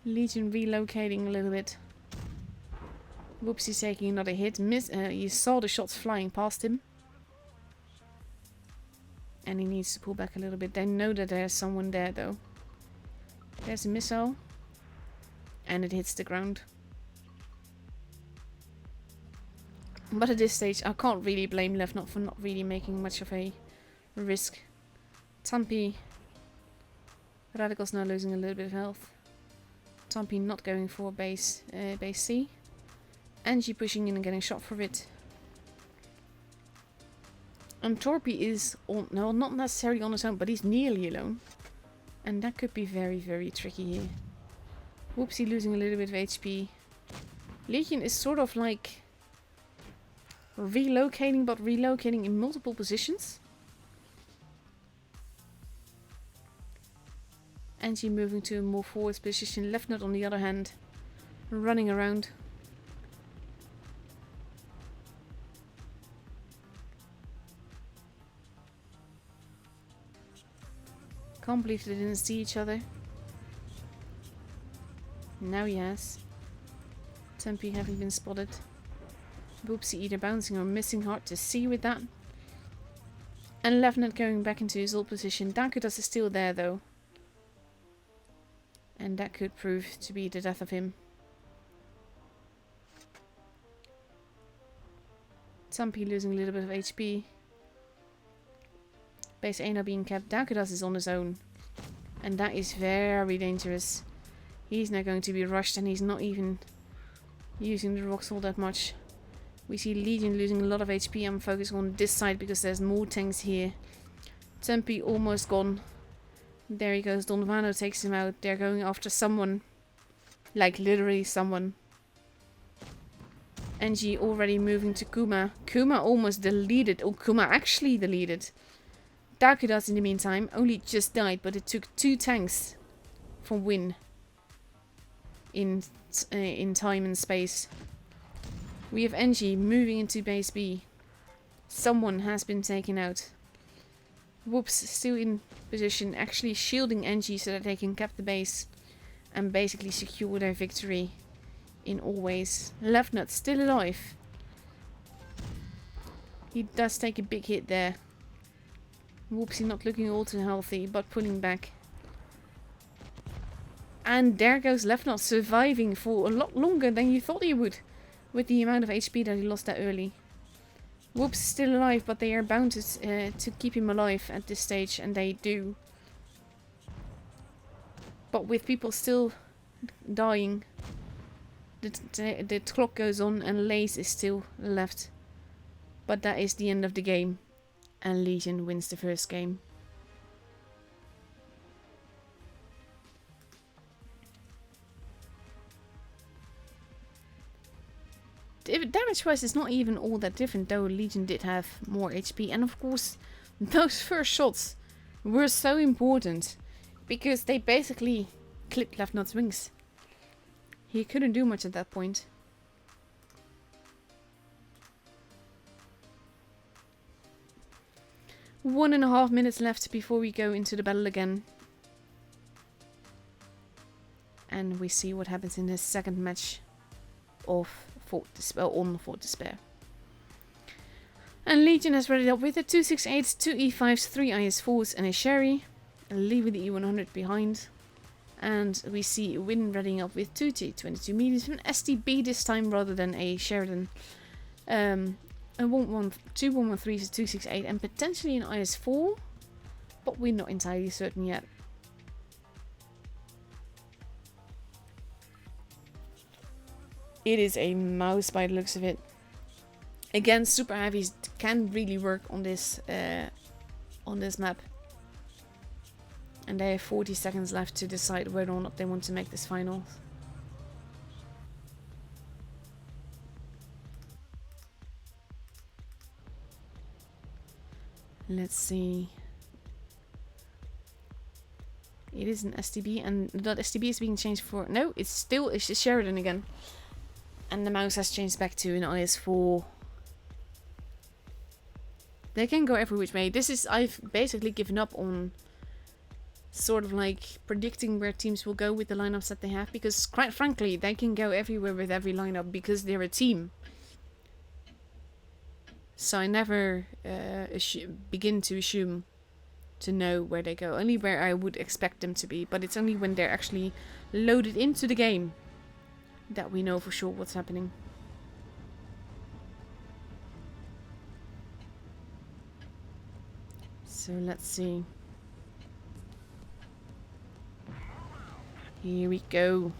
Legion relocating a little bit. Whoopsie taking another hit. You saw the shots flying past him. And he needs to pull back a little bit. They know that there's someone there though. There's a missile. And it hits the ground. But at this stage I can't really blame Left not for not really making much of a risk. Tumpy. Radical's now losing a little bit of health. Tumpy not going for base C. Angie pushing in and getting shot for it. And Torpy is, no, not necessarily on his own, but he's nearly alone. And that could be very, very tricky here. Whoopsie losing a little bit of HP. Legion is sort of like relocating, but relocating in multiple positions. Angie moving to a more forward position. Left not on the other hand, running around. Can't believe they didn't see each other. Now he has. Tempe having been spotted. Boopsie either bouncing or missing. Hard to see with that. And Levnet going back into his old position. Dakudas is still there though. And that could prove to be the death of him. Tempe losing a little bit of HP. Base A now being kept. Dakudas is on his own. And that is very dangerous. He's now going to be rushed and he's not even using the rocks all that much. We see Legion losing a lot of HP. I'm focusing on this side because there's more tanks here. Tempe almost gone. There he goes. Don Vano takes him out. They're going after someone. Like literally someone. Angie already moving to Kuma. Kuma almost deleted. Oh, Kuma actually deleted. Dakudas in the meantime only just died, but it took 2 tanks from Win in time and space. We have Angie moving into base B. Someone has been taken out. Whoops, still in position, actually shielding Angie so that they can cap the base and basically secure their victory in all ways. Left Nut still alive. He does take a big hit there. Whoopsie, not looking all too healthy, but pulling back. And there goes Left Nut, surviving for a lot longer than you thought he would, with the amount of HP that he lost that early. Whoops, still alive, but they are bound to keep him alive at this stage, and they do. But with people still dying, the clock goes on, and Lace is still left. But that is the end of the game, and Legion wins the first game. Damage-wise, it's not even all that different, though Legion did have more HP. And of course, those first shots were so important, because they basically clipped Left Nut's wings. He couldn't do much at that point. One and a half minutes left before we go into the battle again. And we see what happens in the second match of on Fort Despair. And Legion has readied up with a 268, 2 E5s, 3 IS4s and a Sherry, leaving the E100 behind. And we see Win readying up with 2 T22 mediums, an STB this time rather than a Sheridan. A 2 113s, a 268 and potentially an IS4, but we're not entirely certain yet. It is a mouse by the looks of it. Again, super heavies can really work on this map. And they have 40 seconds left to decide whether or not they want to make this final. Let's see. It is an STB, and that STB is being changed for... No, it's a Sheridan again. And the mouse has changed back to an IS4. They can go every which way. I've basically given up on sort of like predicting where teams will go with the lineups that they have, because quite frankly, they can go everywhere with every lineup because they're a team. So I never begin to assume to know where they go. Only where I would expect them to be, but it's only when they're actually loaded into the game that we know for sure what's happening. So let's see. Here we go.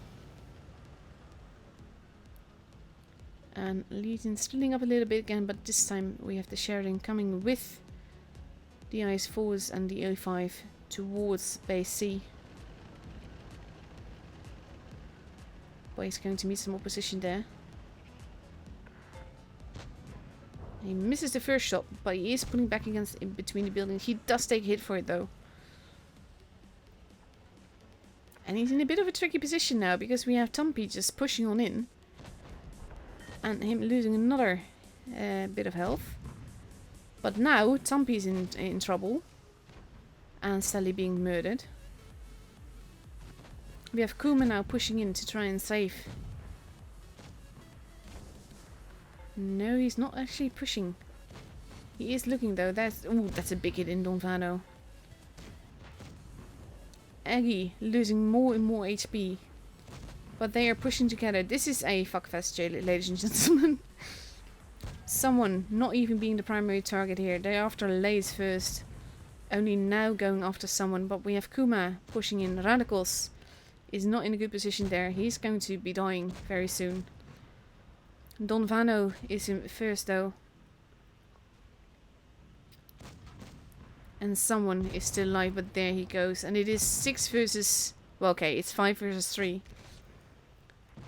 And Legion splitting up a little bit again, but this time we have the Sheridan coming with the IS4s and the O5 towards base C. But he's going to meet some opposition there. He misses the first shot, but he is pulling back against in between the buildings. He does take a hit for it though. And he's in a bit of a tricky position now, because we have Tumpy just pushing on in. And him losing another bit of health. But now Tumpy's in trouble. And Sally being murdered. We have Kuma now pushing in to try and save. No, he's not actually pushing. He is looking though. That's a big hit in Don Vano. Aggie losing more and more HP. But they are pushing together. This is a fuckfest, ladies and gentlemen. Someone not even being the primary target here. They're after Lays first. Only now going after someone. But we have Kuma pushing in. Radicals is not in a good position there. He's going to be dying very soon. Don Vano is in first though. And someone is still alive, but there he goes. And it is 6 versus... Well, okay, it's 5 versus 3.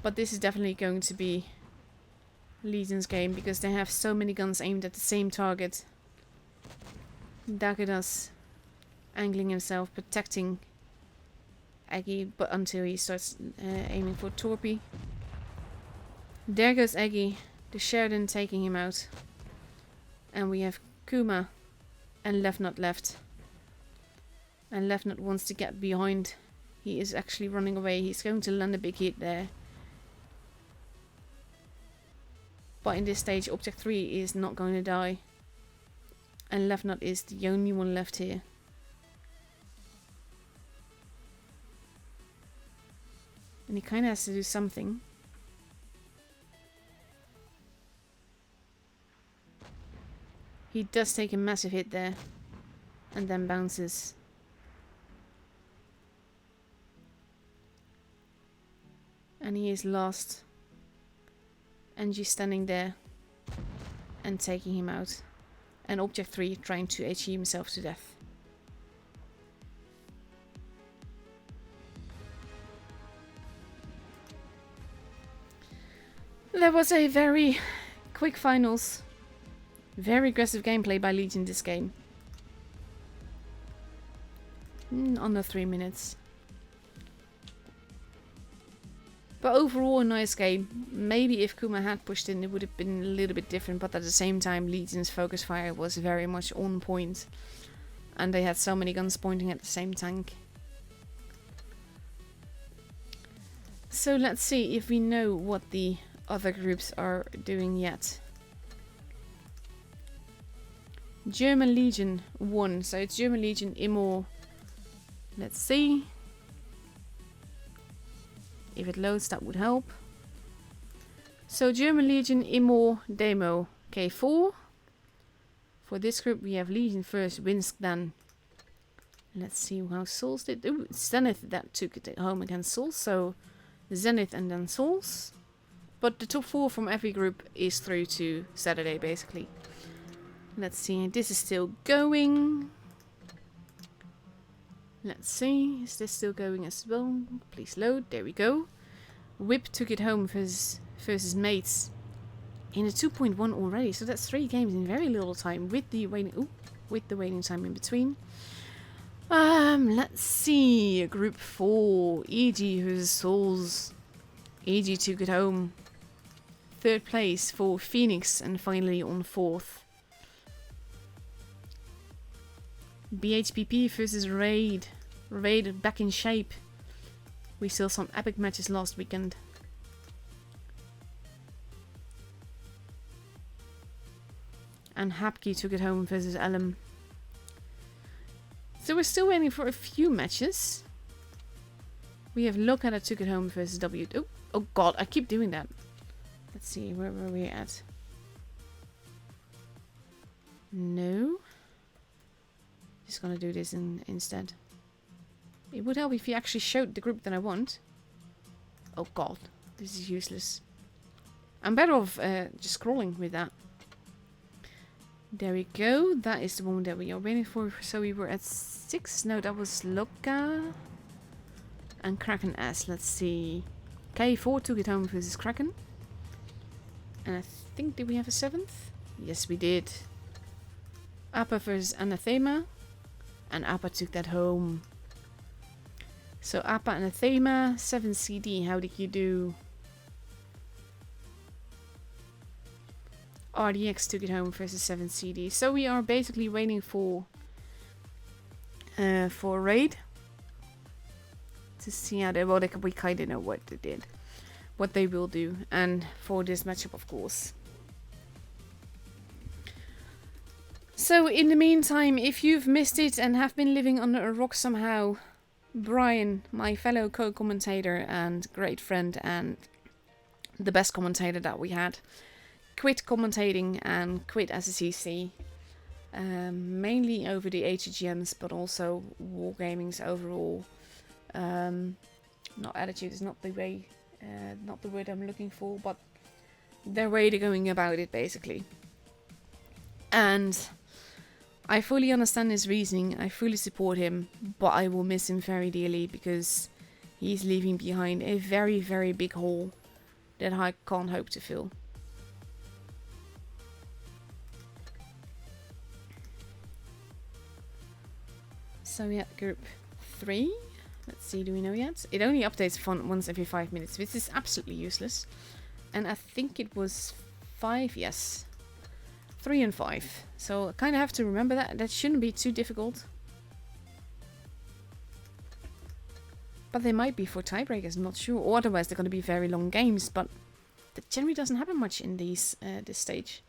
But this is definitely going to be Legion's game, because they have so many guns aimed at the same target. Dagadas angling himself, protecting Aggie, but until he starts aiming for Torpy. There goes Aggie, the Sheridan taking him out. And we have Kuma and Lefnut left. And Lefnut wants to get behind. He is actually running away. He's going to land a big hit there. But in this stage, Object 3 is not going to die. And Lefnut is the only one left here. And he kind of has to do something. He does take a massive hit there. And then bounces. And he is lost. Angie standing there. And taking him out. And Object 3 trying to HE himself to death. There was a very quick finals. Very aggressive gameplay by Legion this game. Under 3 minutes. But overall a nice game. Maybe if Kuma had pushed in it would have been a little bit different. But at the same time Legion's focus fire was very much on point. And they had so many guns pointing at the same tank. So let's see if we know what the other groups are doing yet. German Legion won. So it's German Legion, Immo. Let's see. If it loads, that would help. So German Legion, Immo, Demo, K4. For this group we have Legion first, Winsk then. Let's see how Souls did. Ooh, Zenith that took it home against Souls. So Zenith and then Souls. But the top 4 from every group is through to Saturday basically. Let's see, this is still going. Let's see, is this still going as well? Please load, there we go. Whip took it home versus Mates in a 2.1 already. So that's 3 games in very little time with the waiting time in between. Let's see, Group 4, EG versus Souls. EG took it home. 3rd place for Phoenix and finally on 4th. BHPP versus Raid. Raid back in shape. We saw some epic matches last weekend. And Hapki took it home versus Elm. So we're still waiting for a few matches. We have Lokada took it home versus W. Oh god, I keep doing that. Let's see, where were we at? No. Just gonna do this instead. It would help if you actually showed the group that I want. Oh god, this is useless. I'm better off just scrolling with that. There we go. That is the one that we are waiting for. So we were at 6. No, that was Loka. And Kraken S. Let's see. K4 took it home versus Kraken. And I think, did we have a 7th? Yes, we did. Appa versus Anathema. And Appa took that home. So Appa Anathema, 7 CD. How did you do? RDX took it home versus 7 CD. So we are basically waiting for Raid. To see how they, well, we kind of know what they did. What they will do. And for this matchup, of course. So in the meantime, if you've missed it and have been living under a rock somehow, Brian, my fellow co-commentator and great friend and the best commentator that we had, quit commentating and quit as a CC. Mainly over the ATGMs, but also Wargaming's overall. Not attitude is not the way, not the word I'm looking for, but their way of going about it basically. And I fully understand his reasoning, I fully support him, but I will miss him very dearly because he's leaving behind a very, very big hole that I can't hope to fill. So we had group 3. Let's see, do we know yet? It only updates font once every 5 minutes, which is absolutely useless. And I think it was 5, yes. 3 and 5. So I kind of have to remember that. That shouldn't be too difficult. But they might be for tiebreakers, I'm not sure. Or otherwise they're going to be very long games, but that generally doesn't happen much in these this stage.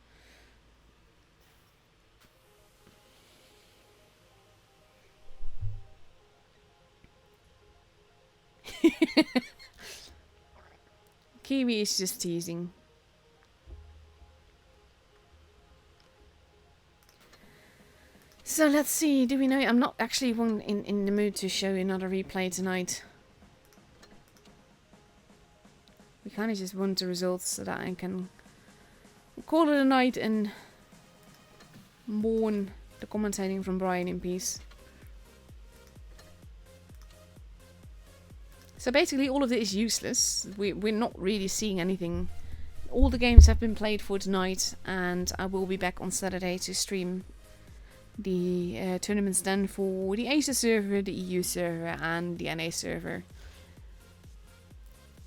Kiwi is just teasing. So let's see, do we know? I'm not actually in the mood to show another replay tonight. We kind of just want the results so that I can call it a night and mourn the commentating from Brian in peace. So basically all of it is useless. We're not really seeing anything. All the games have been played for tonight, and I will be back on Saturday to stream the tournaments then for the Asia server, the EU server and the NA server.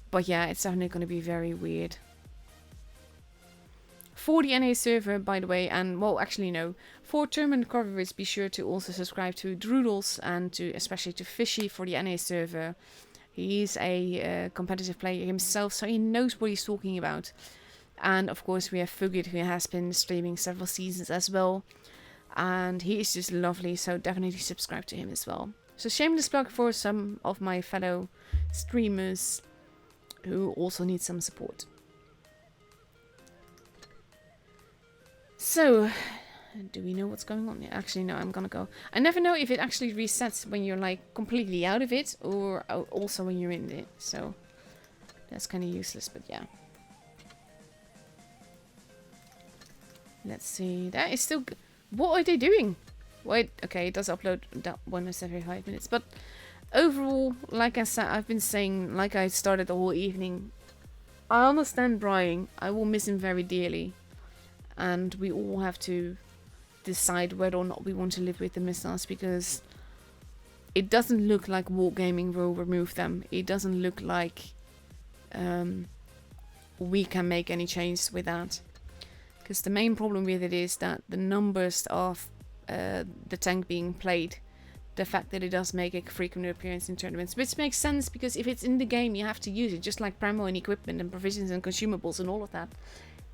But yeah, it's definitely going to be very weird. For the NA server, by the way, and well, actually no, for tournament coverage, be sure to also subscribe to Droodles and to especially to Fishy for the NA server. He's a competitive player himself, so he knows what he's talking about. And of course we have Fugit, who has been streaming several seasons as well. And he is just lovely, so definitely subscribe to him as well. So shameless plug for some of my fellow streamers who also need some support. So, do we know what's going on? Actually, no, I'm gonna go. I never know if it actually resets when you're like completely out of it or also when you're in it. So, that's kind of useless, but yeah. Let's see. That is still... What are they doing? Wait, okay, it does upload that once every 5 minutes. But overall, like I said, I've been saying, like I started the whole evening, I understand Brian. I will miss him very dearly. And we all have to decide whether or not we want to live with the missiles, because it doesn't look like Wargaming will remove them. It doesn't look like we can make any change with that. Because the main problem with it is that the numbers of the tank being played, the fact that it does make a frequent appearance in tournaments, which makes sense because if it's in the game you have to use it, just like Premo and equipment and provisions and consumables and all of that.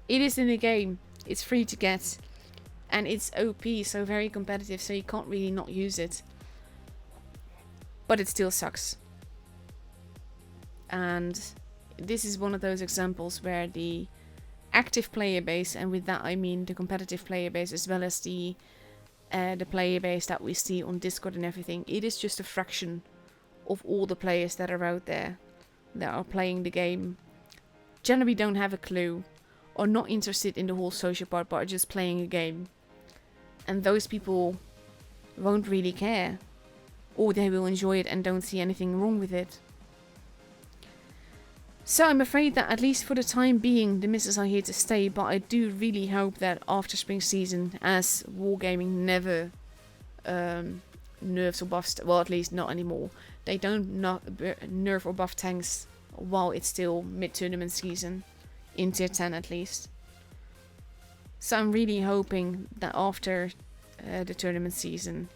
It is in the game, it's free to get, and it's OP, so very competitive, so you can't really not use it. But it still sucks. And this is one of those examples where the active player base, and with that I mean the competitive player base as well as the player base that we see on Discord and everything, it is just a fraction of all the players that are out there that are playing the game, generally don't have a clue, or not interested in the whole social part, but are just playing a game. And those people won't really care, or they will enjoy it and don't see anything wrong with it. So I'm afraid that at least for the time being, the misses are here to stay, but I do really hope that after spring season, as Wargaming never nerfs or buffs, well, at least not anymore, they don't nerf or buff tanks while it's still mid-tournament season, in tier 10 at least. So I'm really hoping that after the tournament season,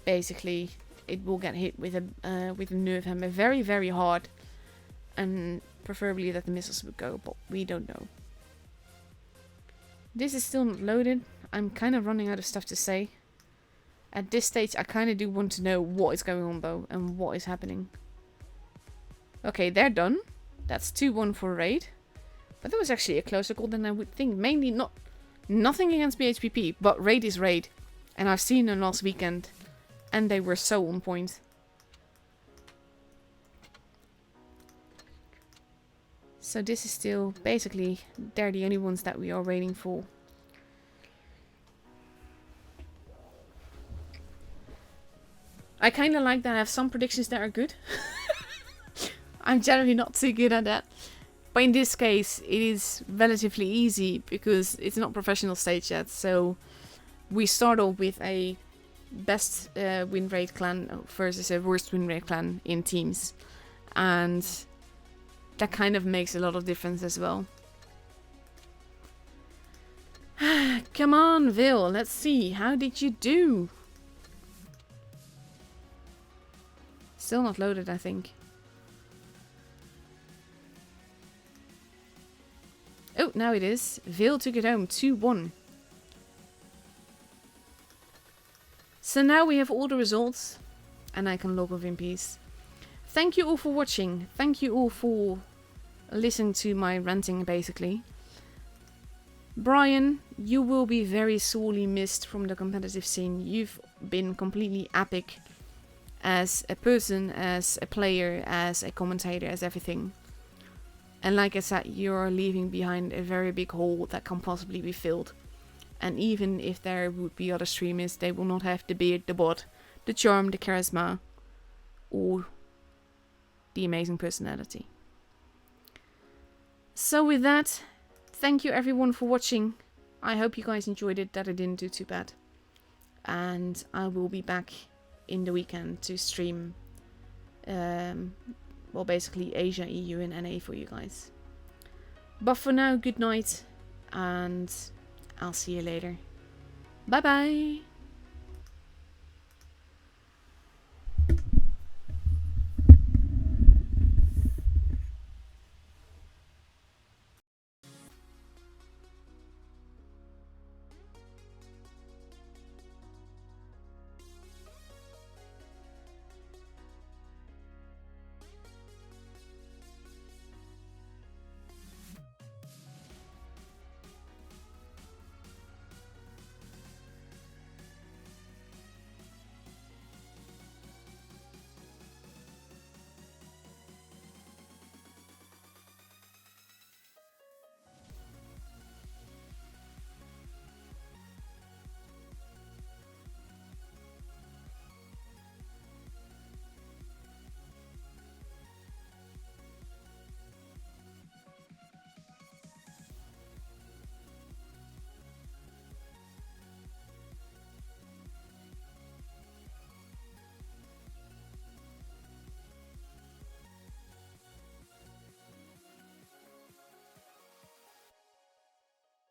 basically it will get hit with a nerf hammer very, very hard, and preferably that the missiles would go, but we don't know. This is still not loaded. I'm kind of running out of stuff to say. At this stage I kind of do want to know what is going on though, and what is happening. Okay, they're done. That's 2-1 for raid. But that was actually a closer call than I would think. Mainly nothing against BHPP, but raid is raid. And I've seen them last weekend, and they were so on point. So this is still, basically, they're the only ones that we are waiting for. I kind of like that I have some predictions that are good. I'm generally not too good at that. But in this case, it is relatively easy because it's not professional stage yet. So we start off with a best win rate clan versus a worst win rate clan in teams. And that kind of makes a lot of difference as well. Come on, Vil, let's see. How did you do? Still not loaded, I think. Oh, now it is. Vil took it home, 2-1. So now we have all the results, and I can log off in peace. Thank you all for watching. Thank you all for listening to my ranting, basically. Brian, you will be very sorely missed from the competitive scene. You've been completely epic as a person, as a player, as a commentator, as everything. And like I said, you're leaving behind a very big hole that can possibly be filled. And even if there would be other streamers, they will not have the beard, the bod, the charm, the charisma, or the amazing personality. So with that, thank you everyone for watching. I hope you guys enjoyed it, that I didn't do too bad. And I will be back in the weekend to stream, well, basically Asia, EU and NA for you guys. But for now, good night, and I'll see you later. Bye bye!